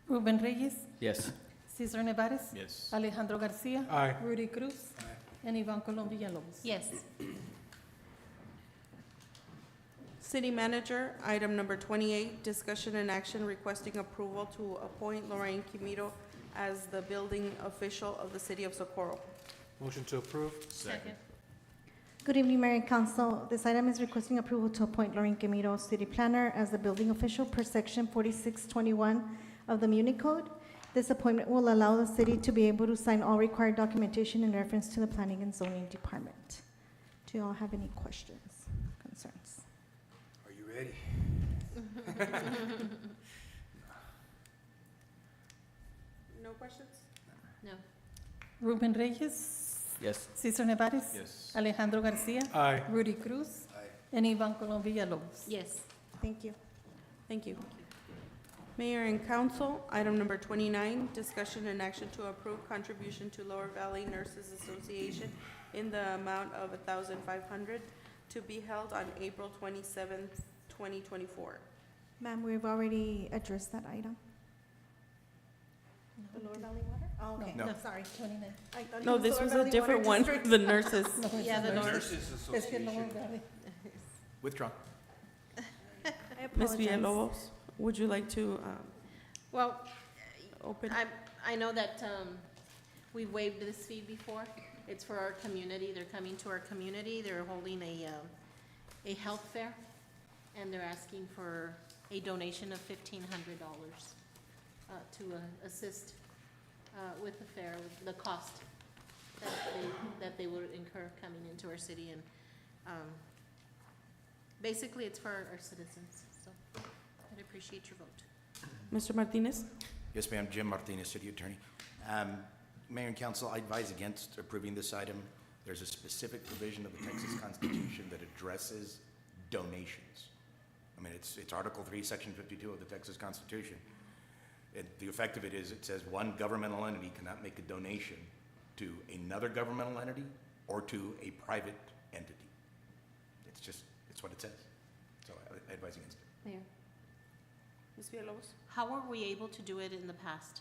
[SPEAKER 21] Ruben Reyes.
[SPEAKER 1] Yes.
[SPEAKER 21] Cesar Nevares.
[SPEAKER 19] Yes.
[SPEAKER 21] Alejandro Garcia.
[SPEAKER 8] Aye.
[SPEAKER 21] Rudy Cruz. And Ivan Colom Villalobos.
[SPEAKER 12] Yes.
[SPEAKER 4] City Manager, item number 28, discussion and action requesting approval to appoint Lorraine Quimito as the building official of the City of Socorro.
[SPEAKER 8] Motion to approve.
[SPEAKER 12] Second.
[SPEAKER 9] Good evening, Mayor and Council. This item is requesting approval to appoint Lorraine Camilo, City Planner, as the building official per section 4621 of the Muni Code. This appointment will allow the city to be able to sign all required documentation in reference to the Planning and Zoning Department. Do you all have any questions, concerns?
[SPEAKER 10] Are you ready?
[SPEAKER 4] No questions?
[SPEAKER 12] No.
[SPEAKER 21] Ruben Reyes.
[SPEAKER 1] Yes.
[SPEAKER 21] Cesar Nevares.
[SPEAKER 19] Yes.
[SPEAKER 21] Alejandro Garcia.
[SPEAKER 8] Aye.
[SPEAKER 21] Rudy Cruz.
[SPEAKER 10] Aye.
[SPEAKER 21] And Ivan Colom Villalobos.
[SPEAKER 12] Yes.
[SPEAKER 9] Thank you.
[SPEAKER 4] Thank you. Mayor and council, item number 29, discussion and action to approve contribution to Lower Valley Nurses Association in the amount of $1,500 to be held on April 27th, 2024.
[SPEAKER 9] Ma'am, we've already addressed that item. The Lower Valley Water? Oh, okay.
[SPEAKER 19] No.
[SPEAKER 9] Sorry.
[SPEAKER 21] 29.
[SPEAKER 9] I thought it
[SPEAKER 4] No,
[SPEAKER 9] was
[SPEAKER 4] this
[SPEAKER 9] Lower
[SPEAKER 4] was a
[SPEAKER 9] Valley
[SPEAKER 4] different
[SPEAKER 9] Water
[SPEAKER 4] one,
[SPEAKER 9] District.
[SPEAKER 4] the nurses.
[SPEAKER 21] No, it's
[SPEAKER 12] Yeah, the
[SPEAKER 21] not.
[SPEAKER 12] Nurses
[SPEAKER 21] Es que Lower Valley.
[SPEAKER 6] Withdrawn.
[SPEAKER 9] I
[SPEAKER 4] Ms.
[SPEAKER 9] apologize.
[SPEAKER 4] Villalobos, would you like to
[SPEAKER 12] Well,
[SPEAKER 4] open?
[SPEAKER 12] I know that we've waived this fee before. It's for our community. They're coming to our community. They're holding a health fair, and they're asking for a donation of $1,500 to assist with the fair, with the cost that they would incur coming into our city. And basically, it's for our citizens. So I'd appreciate your vote.
[SPEAKER 4] Mr. Martinez?
[SPEAKER 6] Yes, ma'am. Jim Martinez, City Attorney. Mayor and Council, I advise against approving this item. There's a specific provision of the Texas Constitution that addresses donations. I mean, it's Article 3, Section 52 of the Texas Constitution. The effect of it is, it says one governmental entity cannot make a donation to another governmental entity or to a private entity. It's what it says. So I advise against it.
[SPEAKER 12] Mayor,
[SPEAKER 4] Ms. Villalobos?
[SPEAKER 12] how were we able to do it in the past?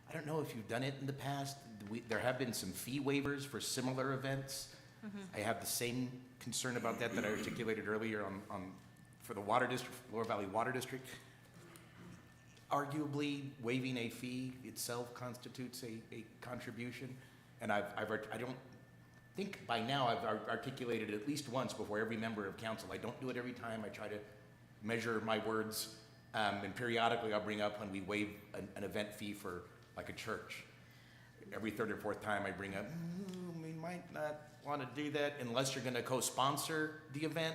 [SPEAKER 6] I don't know if you've done it in the past. There have been some fee waivers for similar events. I have the same concern about that I articulated earlier for the water district, Lower Valley Water District. Arguably, waiving a fee itself constitutes a contribution, and I don't think by now I've articulated it at least once before every member of council. I don't do it every time. I try to measure my words, and periodically I'll bring up when we waive an event fee for like a church. Every third or fourth time I bring up, we might not want to do that unless you're going to co-sponsor the event,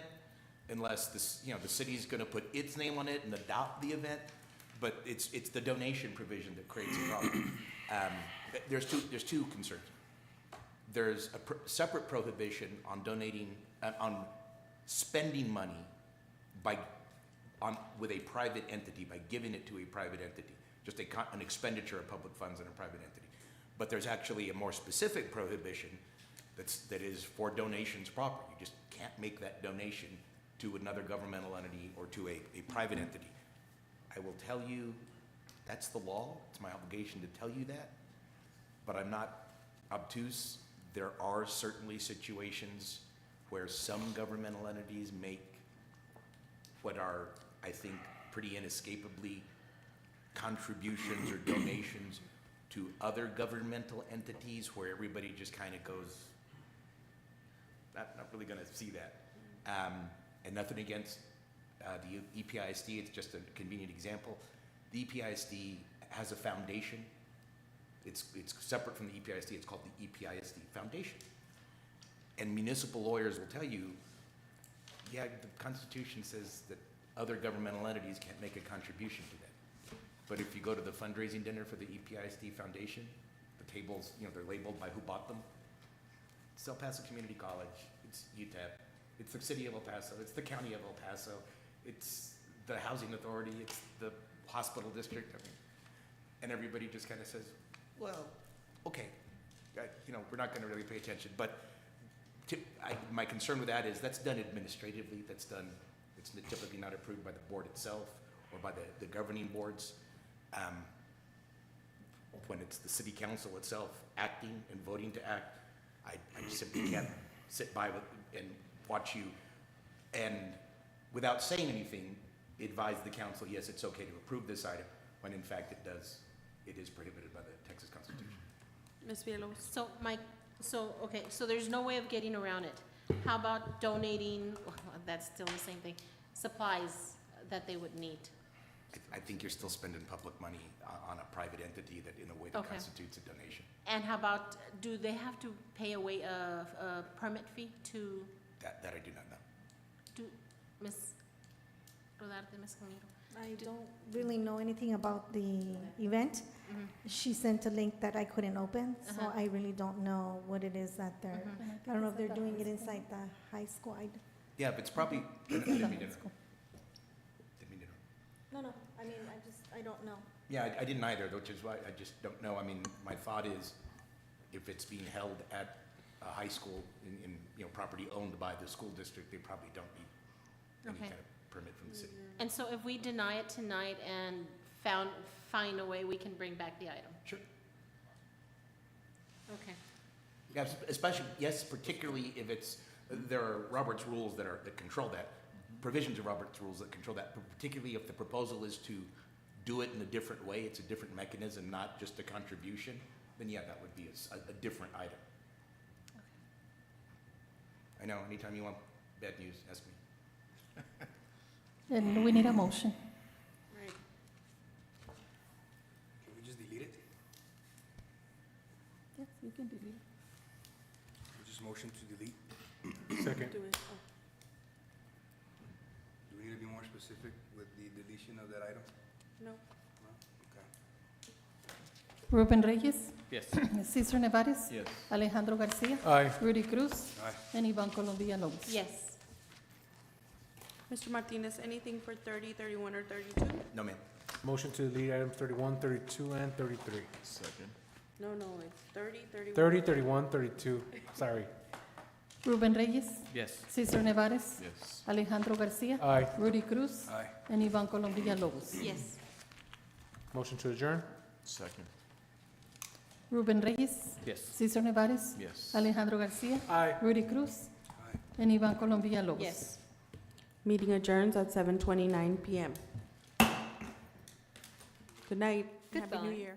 [SPEAKER 6] unless the city's going to put its name on it and adopt the event. But it's the donation provision that creates a problem. There's two concerns. There's a separate prohibition on donating, on spending money with a private entity, by giving it to a private entity, just an expenditure of public funds in a private entity. But there's actually a more specific prohibition that is for donations proper. You just can't make that donation to another governmental entity or to a private entity. I will tell you, that's the law. It's my obligation to tell you that. But I'm not obtuse. There are certainly situations where some governmental entities make what are, I think, pretty inescapably contributions or donations to other governmental entities where everybody just kind of goes, not really going to see that. And nothing against the EPISD, it's just a convenient example. The EPISD has a foundation. It's separate from the EPISD. It's called the EPISD Foundation. And municipal lawyers will tell you, yeah, the Constitution says that other governmental entities can't make a contribution to that. But if you go to the fundraising dinner for the EPISD Foundation, the tables, they're labeled by who bought them. It's El Paso Community College. It's UTEP. It's the city of El Paso. It's the county of El Paso. It's the housing authority. It's the hospital district. And everybody just kind of says, well, okay, we're not going to really pay attention. But my concern with that is that's done administratively. It's typically not approved by the board itself or by the governing boards. When it's the city council itself acting and voting to act, I just simply can't sit by and watch you and without saying anything advise the council, yes, it's okay to approve this item, when in fact it is prohibited by the Texas Constitution.
[SPEAKER 4] Ms. Villalobos?
[SPEAKER 12] So there's no way of getting around it. How about donating, that's still the same thing, supplies that they would need?
[SPEAKER 6] I think you're still spending public money on a private entity that, in a way that
[SPEAKER 12] Okay.
[SPEAKER 6] constitutes a donation.
[SPEAKER 12] And how about, do they have to pay a permit fee to,
[SPEAKER 6] That I do not know.
[SPEAKER 12] do, Ms. Rodarte, Ms. Camilo?
[SPEAKER 9] I don't really know anything about the event.
[SPEAKER 12] Mhm.
[SPEAKER 9] She sent a link that I couldn't open, so
[SPEAKER 12] Uh-huh.
[SPEAKER 9] I really don't know what it is that they're, I don't know if they're doing it inside the high school.
[SPEAKER 6] Yeah, but it's probably, didn't mean to interrupt.
[SPEAKER 9] No, I mean, I don't know.
[SPEAKER 6] Yeah, I didn't either, which is why I just don't know. I mean, my thought is, if it's being held at a high school in, you know, property owned by the school district, they probably don't need any
[SPEAKER 12] Okay.
[SPEAKER 6] kind of permit from the city.
[SPEAKER 12] And so if we deny it tonight and find a way, we can bring back the item?
[SPEAKER 6] Sure.
[SPEAKER 12] Okay.
[SPEAKER 6] Yes, especially, yes, particularly if it's, there are Robert's rules that control that, provisions of Robert's rules that control that, but particularly if the proposal is to do it in a different way, it's a different mechanism, not just a contribution, then yeah, that would be a different item. I know, anytime you want bad news, ask me.
[SPEAKER 21] And we need a motion.
[SPEAKER 12] Right.
[SPEAKER 10] Can we just delete it?
[SPEAKER 21] Yes, you can delete.
[SPEAKER 10] We just motion to delete?
[SPEAKER 8] Second.
[SPEAKER 10] Do we need to be more specific with the deletion of that item?
[SPEAKER 11] No.
[SPEAKER 10] No? Okay.
[SPEAKER 21] Ruben Reyes,
[SPEAKER 1] Yes.
[SPEAKER 21] Cesar Nevares.
[SPEAKER 19] Yes.
[SPEAKER 21] Alejandro Garcia.
[SPEAKER 8] Aye.
[SPEAKER 21] Rudy Cruz.
[SPEAKER 10] Aye.
[SPEAKER 21] And Ivan Colombia Lopez.
[SPEAKER 12] Yes.
[SPEAKER 15] Mr. Martinez, anything for 30, 31, or 32?
[SPEAKER 6] No, ma'am.
[SPEAKER 8] Motion to delete items 31, 32, and 33.
[SPEAKER 19] Second.
[SPEAKER 15] No, it's 30, 31.
[SPEAKER 8] 30, 31, 32, sorry.
[SPEAKER 21] Ruben Reyes,
[SPEAKER 1] Yes.
[SPEAKER 21] Cesar Nevares.
[SPEAKER 19] Yes.
[SPEAKER 21] Alejandro Garcia.
[SPEAKER 8] Aye.
[SPEAKER 21] Rudy Cruz.
[SPEAKER 10] Aye.
[SPEAKER 21] And Ivan Colombia Lopez.
[SPEAKER 12] Yes.
[SPEAKER 8] Motion to adjourn?
[SPEAKER 19] Second.
[SPEAKER 21] Ruben Reyes,
[SPEAKER 1] Yes.
[SPEAKER 21] Cesar Nevares.
[SPEAKER 19] Yes.
[SPEAKER 21] Alejandro Garcia.
[SPEAKER 8] Aye.
[SPEAKER 21] Rudy Cruz.
[SPEAKER 10] Aye.
[SPEAKER 21] And Ivan Colombia Lopez.
[SPEAKER 12] Yes.
[SPEAKER 15] Meeting adjourns at 7:29 PM. Good night. Happy New
[SPEAKER 12] Goodbye.
[SPEAKER 15] Year.